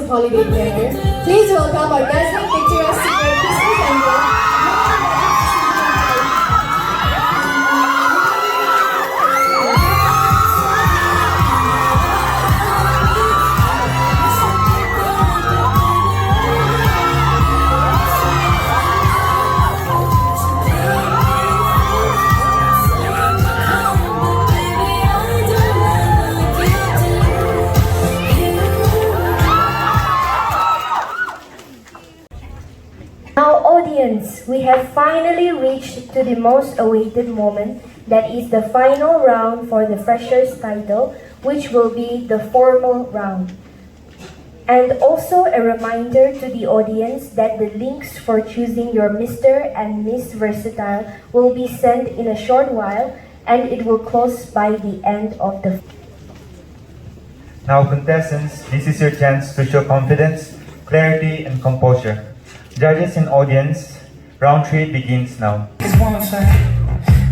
X: Holiday planner. Please welcome our dazzling picturesque singer, Ningsangiemba.
B: We have finally reached to the most awaited moment, that is the final round for the Freshers title, which will be the formal round. And also a reminder to the audience that the links for choosing your Mr. and Miss Versatile will be sent in a short while, and it will close by the end of the...
F: Now contestants, this is your chance to show confidence, clarity, and composure. Judges and audience, round 3 begins now.
J: It's one fact,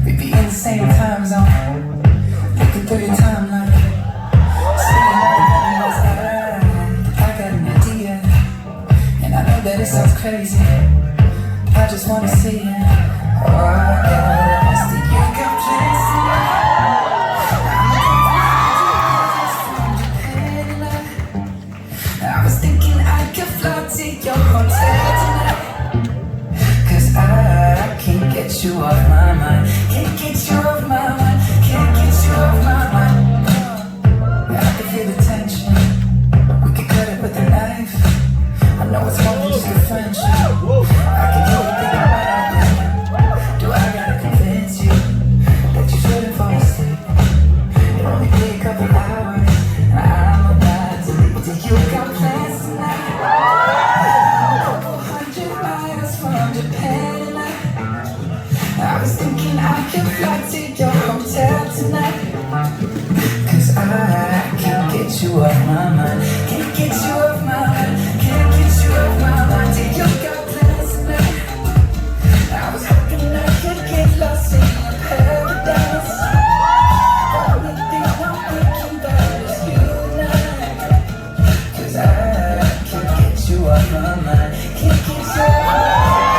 J: we be in the same time zone. Looking through your timeline, seeing everybody else I got an idea, and I know that it sounds crazy. I just wanna see it. Oh, I got it. You got plans. book a flight to your hotel tonight. Cause I can't get you off my mind. Can't get you off my mind. Can't get you off my mind. Till you got plans tonight. I was hoping I could get lost in your paradise. Only thing I'm thinking about is you and I. Cause I can't get you off my mind. Can't get you off my mind.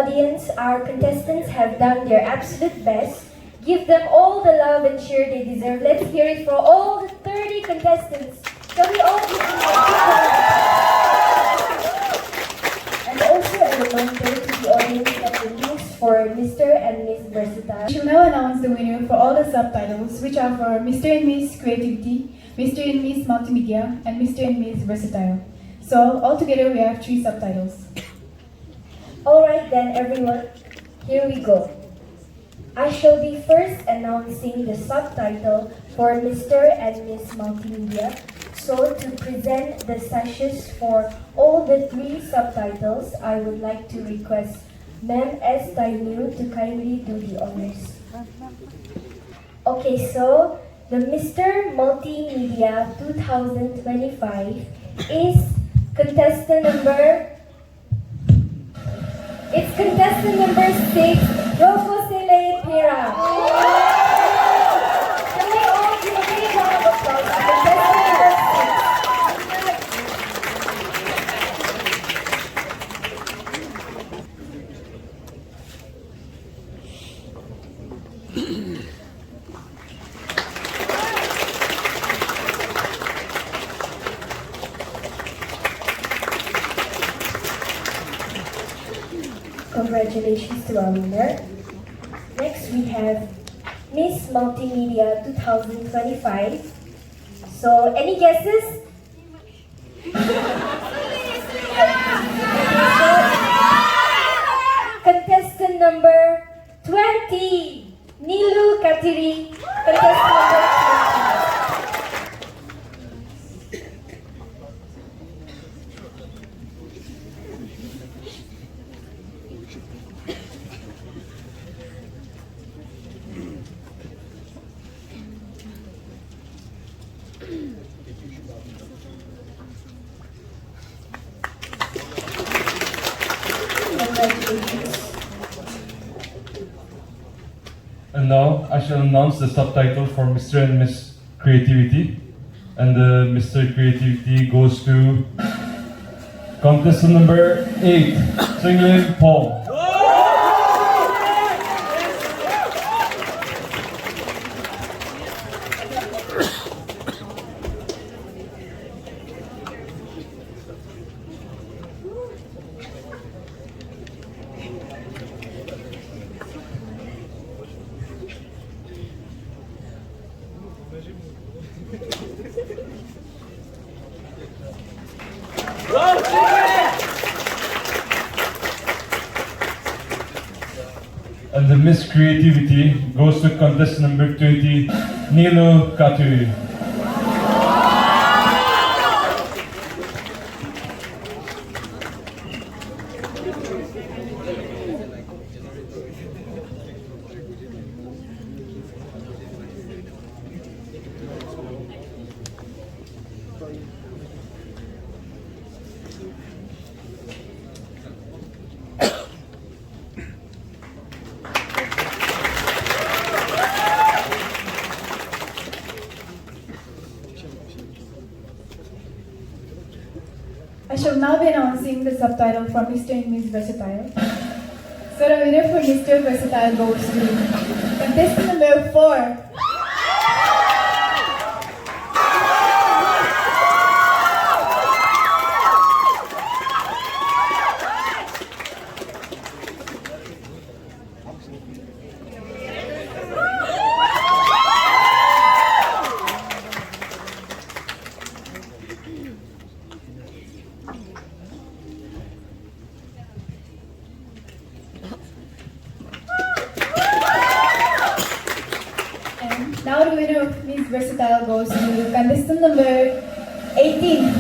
A: audience, our contestants have done their absolute best. Give them all the love and cheer they deserve. Let's hear it for all the 30 contestants. Shall we all give them a big round? And also a reminder to the audience that the links for Mr. and Miss Versatile.
X: We shall now announce the winner for all the subtitles, which are for Mr. and Miss Creativity, Mr. and Miss Multimedia, and Mr. and Miss Versatile. So, altogether we have 3 subtitles.
A: Alright then everyone, here we go. I shall be first announcing the subtitle for Mr. and Miss Multimedia. So to present the sashes for all the 3 subtitles, I would like to request Ma'am S. Nilu to kindly do the honors. Okay, so the Mr. Multimedia 2025 is contestant number... It's contestant number 6, Rokoselie Phira. Can we all give a big round of applause to contestant number 6? Congratulations to our winner. Next we have Miss Multimedia 2025. So, any guesses? Contestant number 20, Nilu Katiry. Contestant number 20.
W: And now I shall announce the subtitle for Mr. and Miss Creativity. And the Mr. Creativity goes to contestant number 8, Chingling, Phom. And the Miss Creativity goes to contestant number 20, Nilu, Katiry.
X: I shall now be announcing the subtitle for Mr. and Miss Versatile. So the winner for Mr. Versatile goes to contestant number 4. Now the winner of Miss Versatile goes to contestant number 18.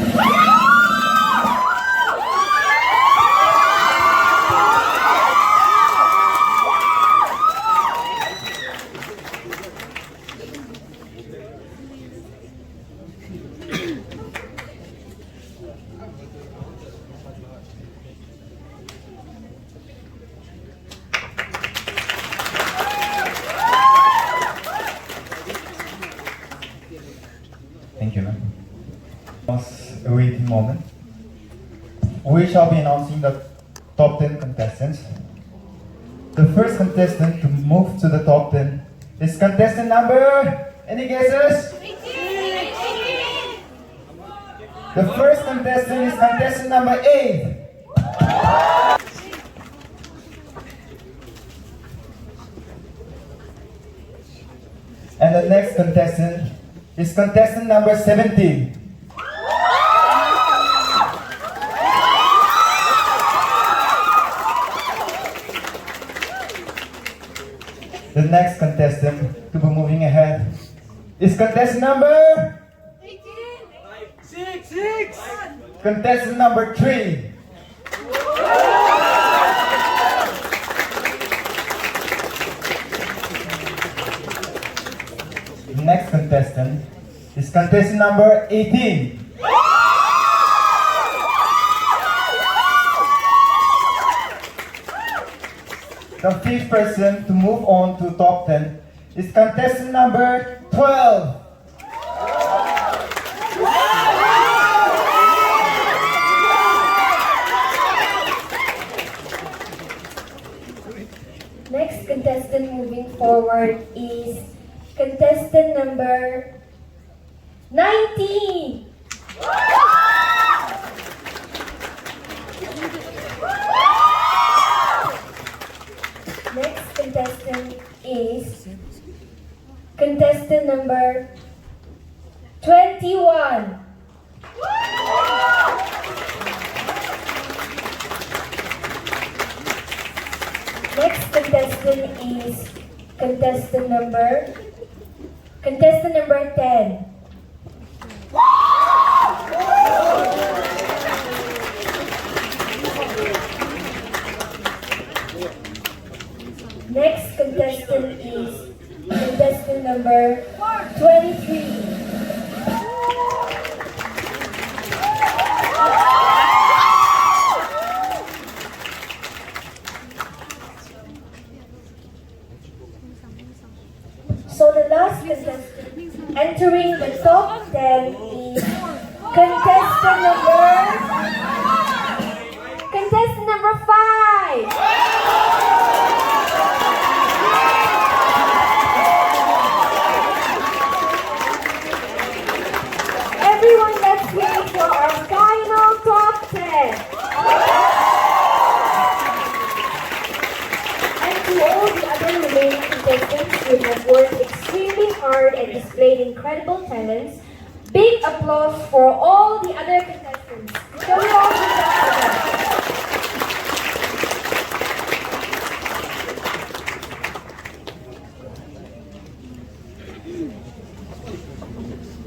F: Thank you, ma'am. A waiting moment. We shall be announcing the top 10 contestants. The first contestant to move to the top 10 is contestant number... Any guesses?
B: 18.
F: The first contestant is contestant number 8. And the next contestant is contestant number 17. The next contestant to be moving ahead is contestant number
B: 6.
F: contestant number 3. The next contestant is contestant number 18. The fifth person to move on to top 10 is contestant number 12.
A: Next contestant moving forward is contestant number 19. Next contestant is contestant number 21. Next contestant is contestant number 10. Next contestant is contestant number 23. So the last contestant entering the top 10 is contestant number 5. Everyone, let's wait for our final top 10. And to all the other remaining contestants who have worked extremely hard and displayed incredible talents, big applause for all the other contestants. Shall we all give that for them?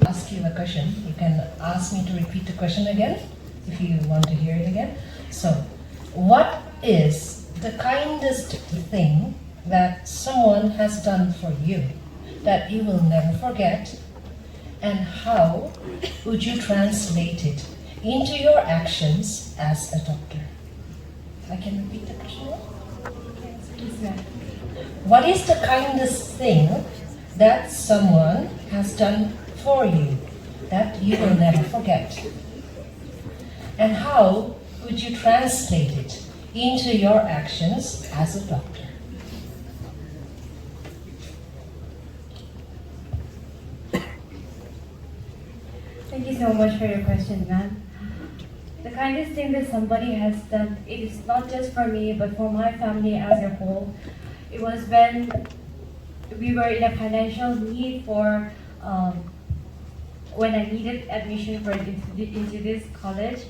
G: Ask you a question. You can ask me to repeat the question again if you want to hear it again. So, what is the kindest thing that someone has done for you that you will never forget, and how would you translate it into your actions as a doctor? I can repeat the question. What is the kindest thing that someone has done for you that you will never forget? And how would you translate it into your actions as a doctor?
A: Thank you so much for your question, ma'am. The kindest thing that somebody has done, it is not just for me, but for my family as a whole. It was when we were in a financial need for, when I needed admission into this college.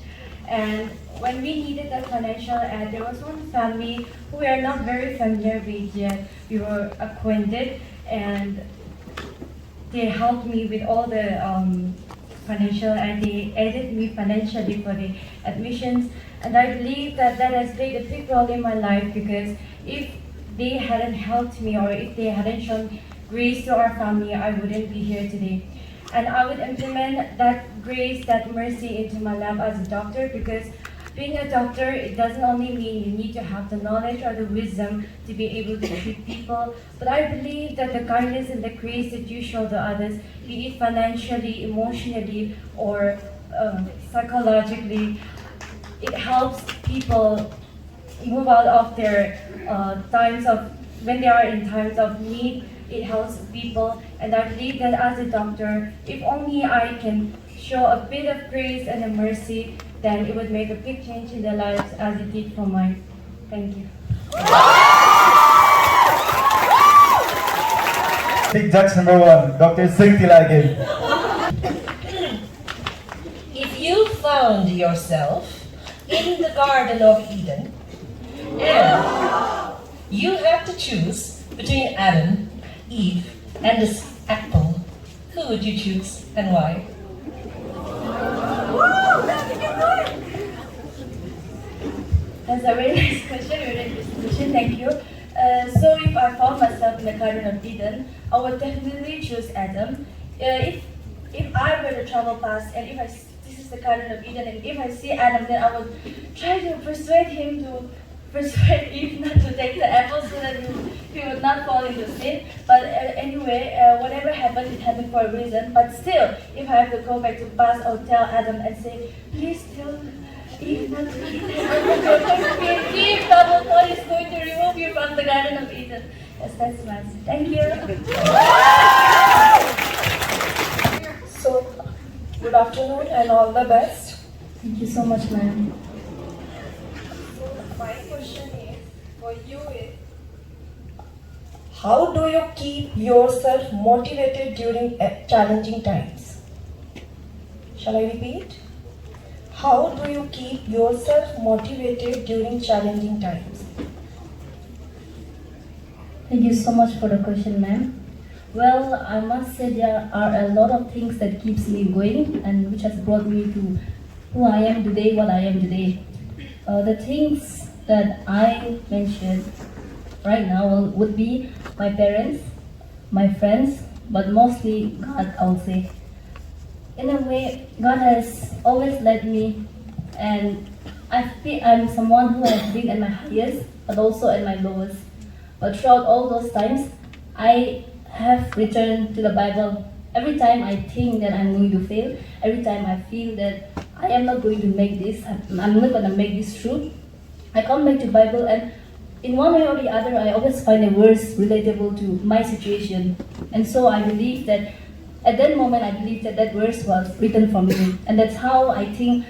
A: And when we needed that financial aid, there was one family who we are not very familiar with yet. We were acquainted, and they helped me with all the financial, and they aided me financially for the admissions. And I believe that that has played a big role in my life, because if they hadn't helped me, or if they hadn't shown grace to our family, I wouldn't be here today. And I would implement that grace, that mercy into my life as a doctor, because being a doctor, it doesn't only mean you need to have the knowledge or the wisdom to be able to treat people, but I believe that the kindness and the grace that you show to others, be it financially, emotionally, or psychologically, it helps people move out of their times of, when they are in times of need. It helps people, and I believe that as a doctor, if only I can show a bit of grace and a mercy, then it would make a big change in their lives as it did for mine. Thank you.
F: Big judge number 1, Dr. Sulika again.
G: If you found yourself in the Garden of Eden and you have to choose between Adam, Eve, and this apple, who would you choose and why?
A: That's a very nice question, very nice question, thank you. So if I found myself in the Garden of Eden, I would definitely choose Adam. If I were to travel past and if this is the Garden of Eden, and if I see Adam, then I would try to persuade Eve not to take the apple so that he would not fall into sin. But anyway, whatever happened, it happened for a reason. But still, if I have to go back to past, I would tell Adam and say, please tell Eve not to eat the apple. Eve, double God is going to remove you from the Garden of Eden. Yes, that's my answer. Thank you.
E: So, good afternoon and all the best.
A: Thank you so much, ma'am.
E: My question is, for you is, how do you keep yourself motivated during challenging times? Shall I repeat? How do you keep yourself motivated during challenging times?
A: Thank you so much for the question, ma'am. Well, I must say there are a lot of things that keeps me going and which has brought me to who I am today, what I am today. The things that I mentioned right now would be my parents, my friends, but mostly God, I would say. In a way, God has always led me, and I feel I'm someone who has been at my highest, but also at my lowest. But throughout all those times, I have returned to the Bible. Every time I think that I'm going to fail, every time I feel that I am not going to make this, I'm not going to make this true, I come back to Bible, and in one way or the other, I always find a verse relatable to my situation. And so I believe that at that moment, I believe that that verse was written for me. And that's how I think,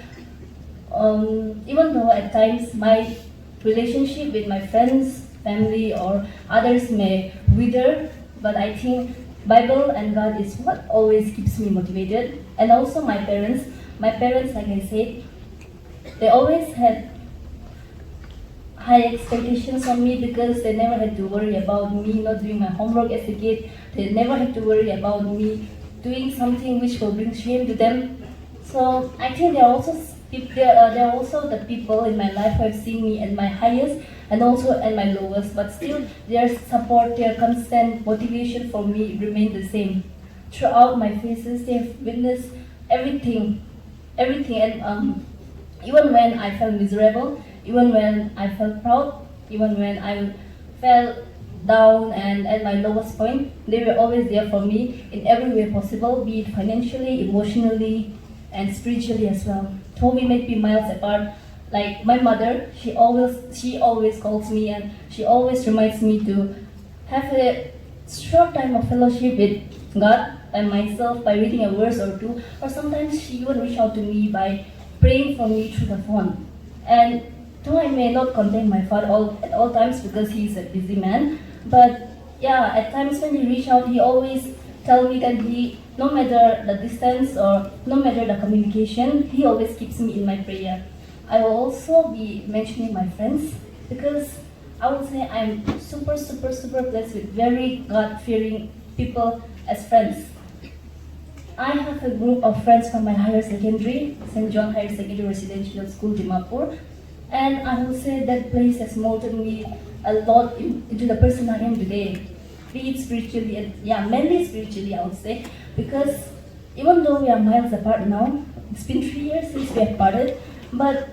A: even though at times my relationship with my friends, family, or others may wither, but I think Bible and God is what always keeps me motivated. And also my parents, like I said, they always had high expectations on me because they never had to worry about me not doing my homework as a kid. They never had to worry about me doing something which will bring shame to them. So I think there are also the people in my life who have seen me at my highest and also at my lowest, but still their support, their constant motivation for me remain the same. Throughout my phases, they have witnessed everything, and even when I felt miserable, even when I felt proud, even when I felt down and at my lowest point, they were always there for me in every way possible, be it financially, emotionally, and spiritually as well. Though we may be miles apart, like my mother, she always calls me and she always reminds me to have a short time of fellowship with God and myself by reading a verse or two, or sometimes she even reach out to me by praying for me through the phone. And though I may not contact my father at all times because he's a busy man, but yeah, at times when he reach out, he always tell me that no matter the distance or no matter the communication, he always keeps me in my prayer. I will also be mentioning my friends because I would say I'm super blessed with very God-fearing people as friends. I have a group of friends from my higher secondary, St. John Higher Secondary Residential School, Dimapur, and I will say that place has molded me a lot into the person I am today. Be it spiritually, and mainly spiritually, I would say, because even though we are miles apart now, it's been 3 years since we have parted, but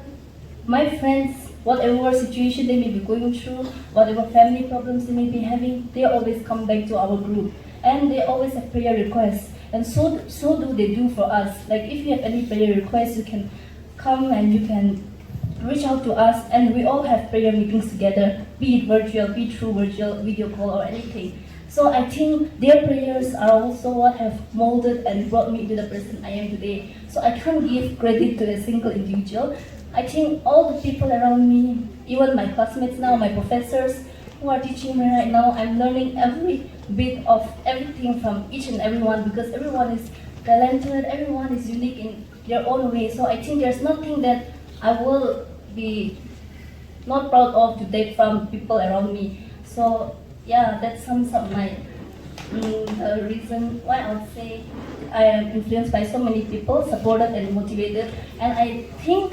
A: my friends, whatever situation they may be going through, whatever family problems they may be having, they always come back to our group, and they always have prayer requests, and so do they do for us. Like if you have any prayer requests, you can come and you can
K: reach out to us, and we all have prayer meetings together, be it virtual, be it through virtual video call or anything. So I think their prayers are also what have molded and brought me to the person I am today. So I can't give credit to a single individual. I think all the people around me, even my classmates now, my professors who are teaching me right now, I'm learning every bit of everything from each and everyone, because everyone is talented, everyone is unique in their own way. So I think there's nothing that I will be not proud of to take from people around me. So yeah, that sums up my reason why I would say I am influenced by so many people, supported and motivated, and I think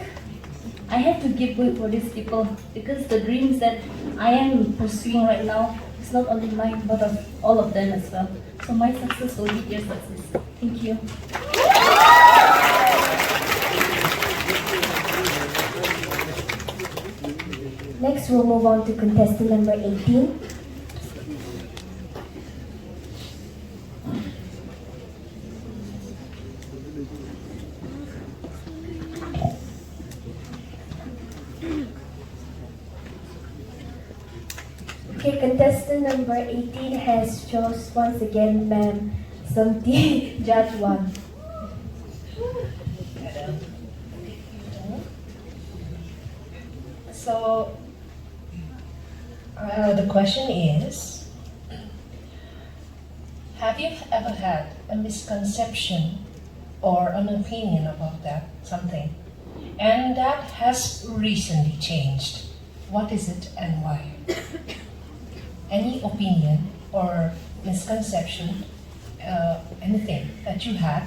K: I have to give way for these people, because the dreams that I am pursuing right now is not only mine but of all of them as well. So my success will be their success. Thank you.
B: Next, we'll move on to contestant number 18. Okay, contestant number 18 has chose once again Ma'am Samti, Judge 1.
G: So, the question is, have you ever had a misconception or an opinion about that something, and that has recently changed? What is it and why? Any opinion or misconception, anything that you had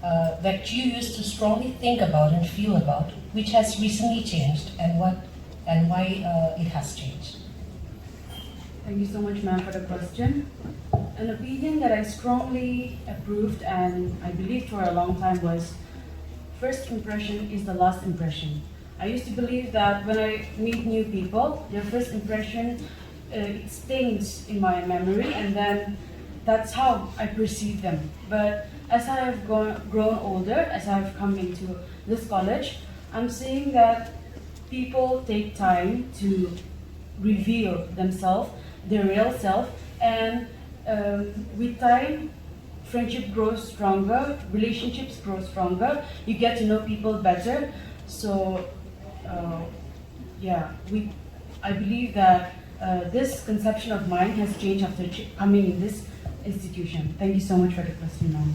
G: that you used to strongly think about and feel about, which has recently changed, and why it has changed?
H: Thank you so much, ma'am, for the question. An opinion that I strongly approved and I believed for a long time was, first impression is the last impression. I used to believe that when I meet new people, their first impression it stays in my memory, and then that's how I perceive them. But as I have grown older, as I have come into this college, I'm seeing that people take time to reveal themselves, their real self, and with time, friendship grows stronger, relationships grow stronger, you get to know people better. So I believe that this conception of mine has changed after coming in this institution. Thank you so much for the question, ma'am.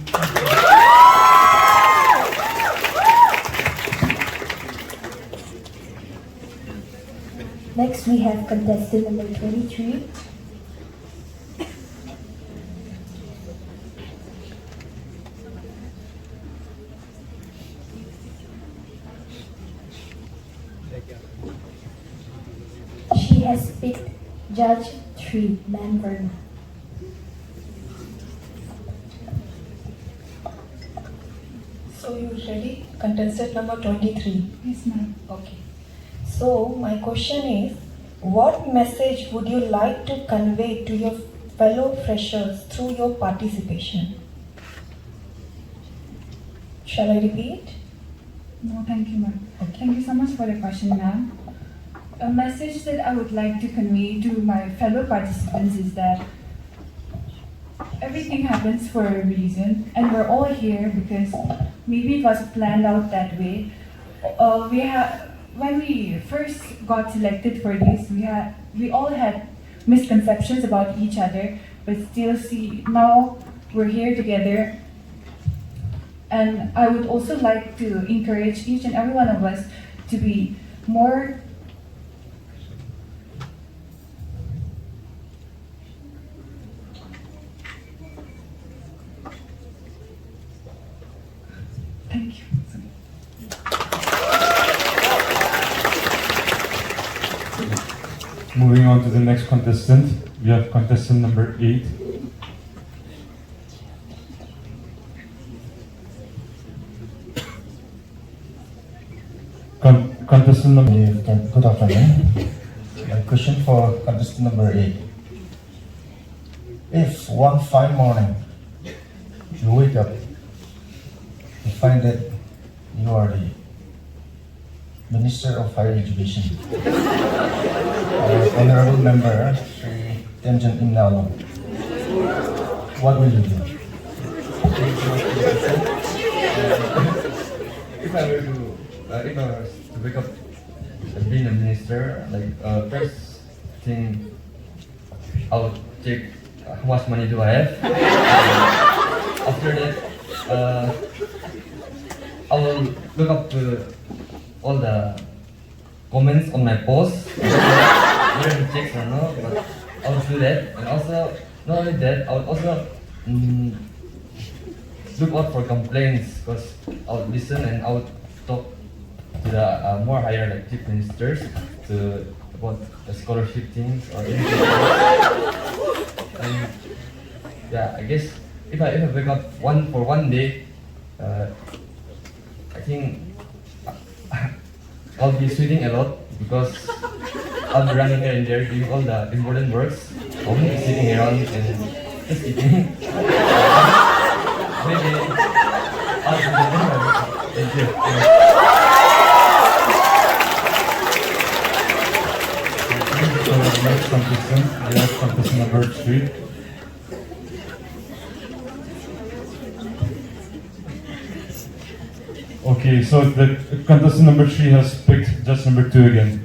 B: Next, we have contestant number 23. She has picked Judge 3, Ma'am Verna.
E: So you ready? Contestant number 23.
T: Yes, ma'am.
E: Okay. So my question is, what message would you like to convey to your fellow freshers through your participation? Shall I repeat?
T: No, thank you, ma'am. Okay. Thank you so much for the question, ma'am. A message that I would like to convey to my fellow participants is that everything happens for a reason, and we're all here because maybe it was planned out that way. When we first got selected for this, we all had misconceptions about each other, but still now we're here together. And I would also like to encourage each and every one of us to be more Thank you.
W: Moving on to the next contestant, we have contestant number 8. Contestant number 8.
M: Good afternoon. My question for contestant number 8. If one fine morning you wake up, you find that you are the Minister of Higher Education. Honorable Member, Sri Ningsangiemba. What will you do?
F: If I were to, if I was to wake up as being a minister, like first thing, I would check how much money do I have. After that, I will look up to all the comments on my post, whether it checks or not. But I will do that, and also not only that, I would also look out for complaints, because I would listen and I would talk to the more higher like chief ministers about the scholarship things or anything. And yeah, I guess if I wake up one day, I think I'll be sweating a lot because I'll be running here and there doing all the important works. I'll be sitting around and just eating. Maybe I'll be the Thank you.
W: So next contestant, we have contestant number 3. Okay, so the contestant number 3 has picked judge number 2 again.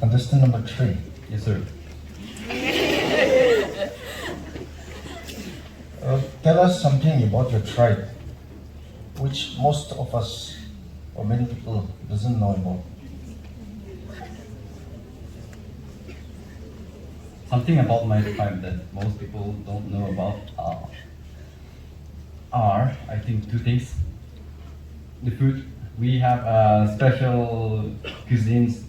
M: Contestant number 3.
F: Yes, sir.
M: Tell us something about your tribe, which most of us or many people doesn't know about.
D: Something about my tribe that most people don't know about are, I think, 2 things. The food. We have special cuisines,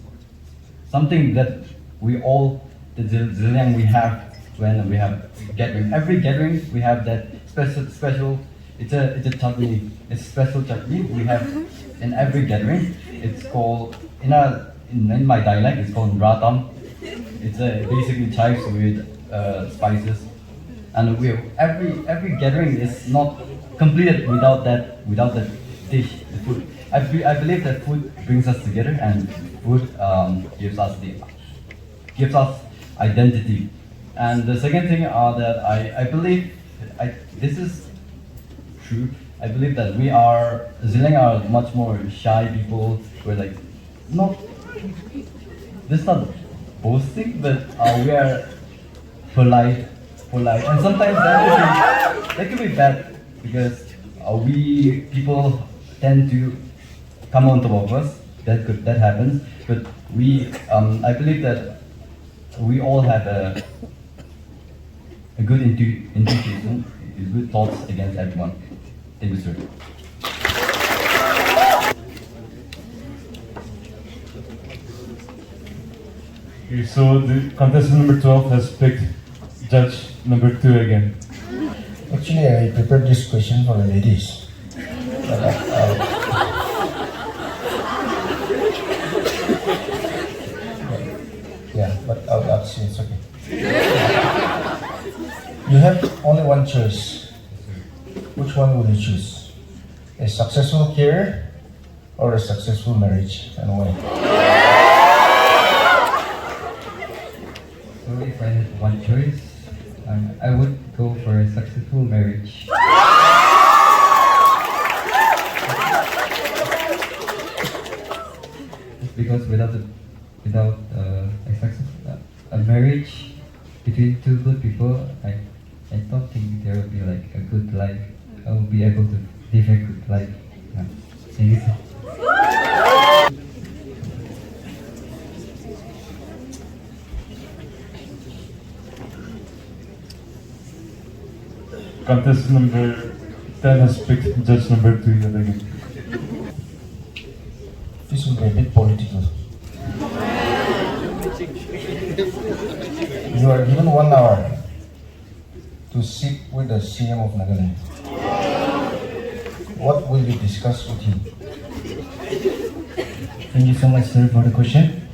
D: something that we all, the Ziliang, we have when we have gathering. Every gathering we have that special. It's a chutney. It's a special chutney we have in every gathering. It's called in my dialect. It's called ratam. It's basically chives with spices, and every gathering is not completed without that dish, the food. I believe that food brings us together, and food gives us identity. And the second thing that I believe, this is true. I believe that we are Ziliang are much more shy people. We're like this is not boasting, but we are polite, and sometimes that could be bad because we people tend to come on top of us. That happens, but I believe that we all have a good intuition, good thoughts against everyone. Thank you, sir.
W: Okay, so the contestant number 12 has picked judge number 2 again.
M: Actually, I prepared this question for the ladies. But I'll ask you, it's okay. You have only one choice. Which one will you choose? A successful career or a successful marriage, and why?
D: So if I had one choice, I would go for a successful marriage. Because without a marriage between 2 good people, I don't think there will be like a good life. I will be able to live a good life. Thank you.
W: Contestant number 10 has picked judge number 2 yet again.
M: This will be a bit political. You are given 1 hour to sit with the CM of Nagaland. What will you discuss with him?
D: Thank you so much, sir, for the question.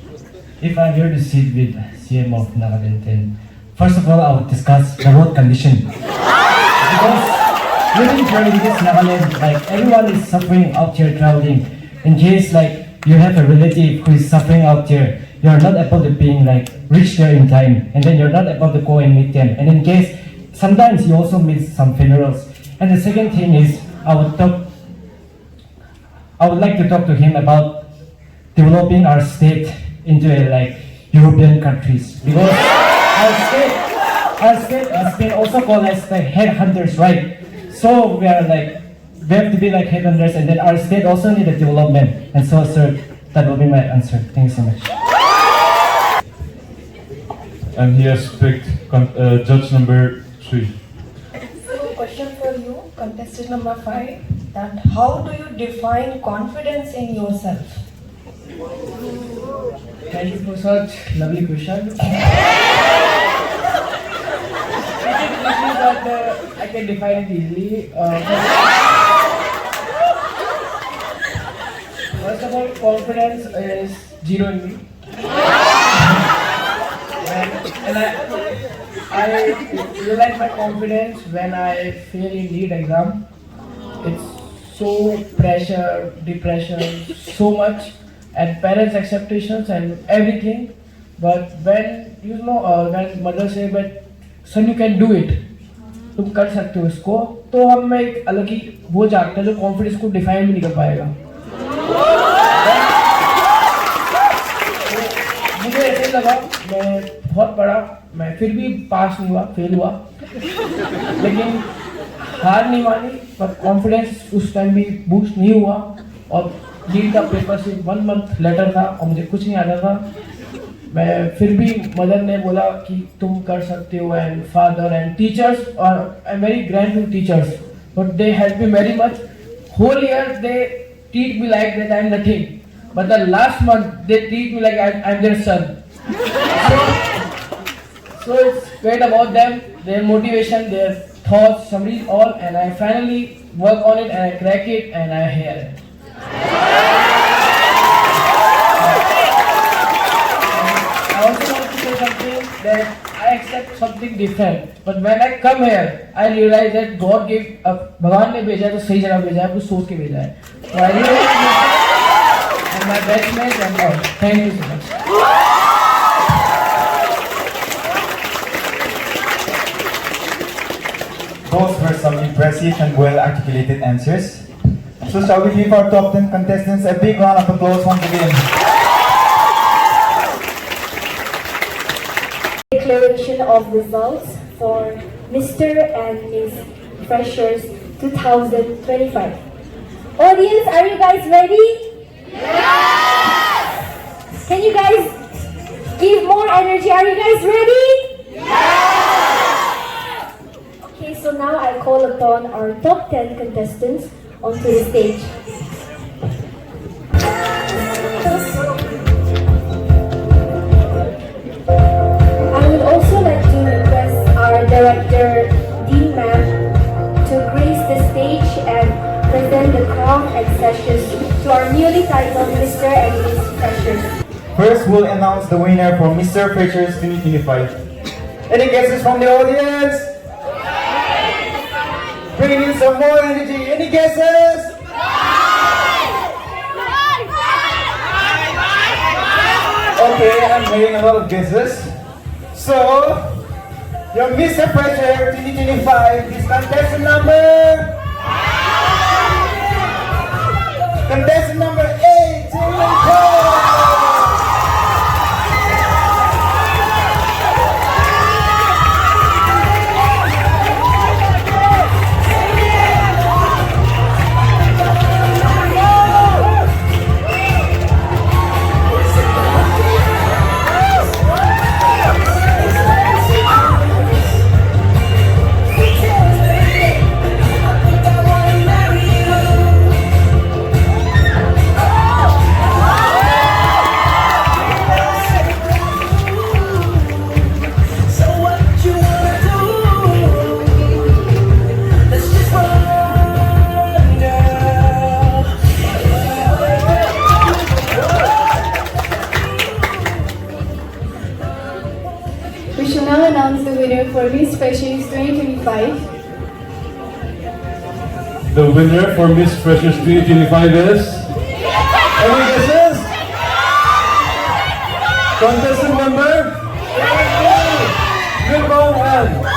D: If I'm here to sit with CM of Nagaland, then first of all, I would discuss the road condition. Because
L: living here in this Nagaland, like everyone is suffering out here traveling. In case like you have a relative who is suffering out there, you are not able to being like reach there in time, and then you're not able to go and meet them. And in case sometimes you also miss some funerals. And the second thing is I would like to talk to him about developing our state into a like European countries, because our state has been also called as like headhunters, right? So we have to be like headhunters, and then our state also need a development. And so, sir, that will be my answer. Thank you so much.
W: And he has picked judge number 3.
E: So, question for you, contestant number 5. That how do you define confidence in yourself?
I: Thank you for such lovely question. That I can define it easily. First of all, confidence is zero in me. And I realize my confidence when I fail in NEET exam. It's so pressure, depression, so much, and parents' expectations and everything. But when when mother say, "But son, you can do it," तुम कर सकते हो इसको, तो हम में एक अलग ही वो जागता है जो कॉन्फिडेंस को डिफाइन भी नहीं कर पाएगा। मुझे ऐसे लगा, मैं बहुत पढ़ा, मैं फिर भी पास नहीं हुआ, फेल हुआ, लेकिन हार नहीं मानी, पर कॉन्फिडेंस उस टाइम भी बूस्ट नहीं हुआ। और नीट का पेपर सिर्फ 1 मंथ लेटर था और मुझे कुछ नहीं आता था। मैं फिर भी मदर ने बोला कि तुम कर सकते हो, एंड फादर एंड टीचर्स, और I'm very grateful teachers, but they help me very much. Whole year they treat me like that I'm nothing, but the last month they treat me like I'm their son. So it's great about them, their motivation, their thoughts, summary, all, and I finally work on it and I crack it and I hear it. I also want to say something that I accept something different, but when I come here, I realize that God gave, भगवान ने भेजा है तो सही जगह भेजा है, कुछ सोच के भेजा है. So I really and my batchmates and all. Thank you so much.
F: Those were some impressive and well-articulated answers. So shall we give our top 10 contestants a big round of applause once again?
A: Declaration of results for Mr. and Miss Freshers 2025. Audience, are you guys ready? Yes! Can you guys give more energy? Are you guys ready? Okay, so now I call upon our top 10 contestants onto the stage. I would also like to request our director, Dean Ma'am, to grace the stage and present the crown and sashes to our newly titled Mr. and Miss Freshers.
F: First, we'll announce the winner for Mr. Freshers 2025. Any guesses from the audience? Bring in some more energy. Any guesses? Okay, I'm hearing a lot of guesses. So, your Mr. Fresher 2025 is contestant number... Contestant number 8, Chingling.
X: We shall now announce the winner for Miss Freshers 2025.
W: The winner for Miss Freshers 2025 is... Any guesses? Contestant number? Lipang and...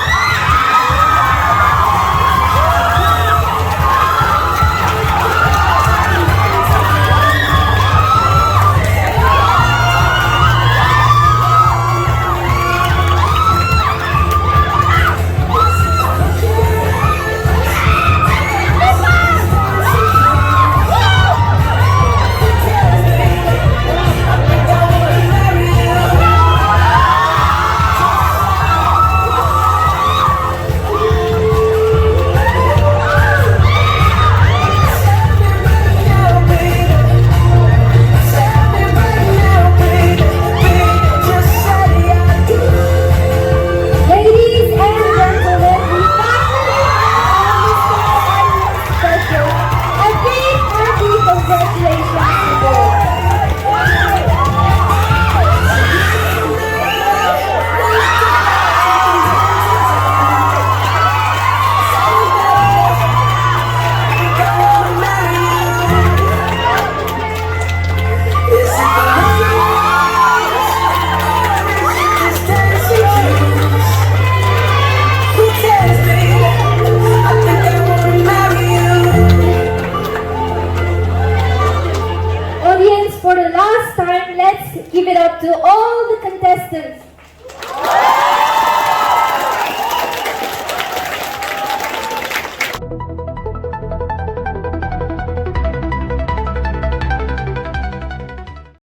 B: For the last time, let's give it up to all the contestants.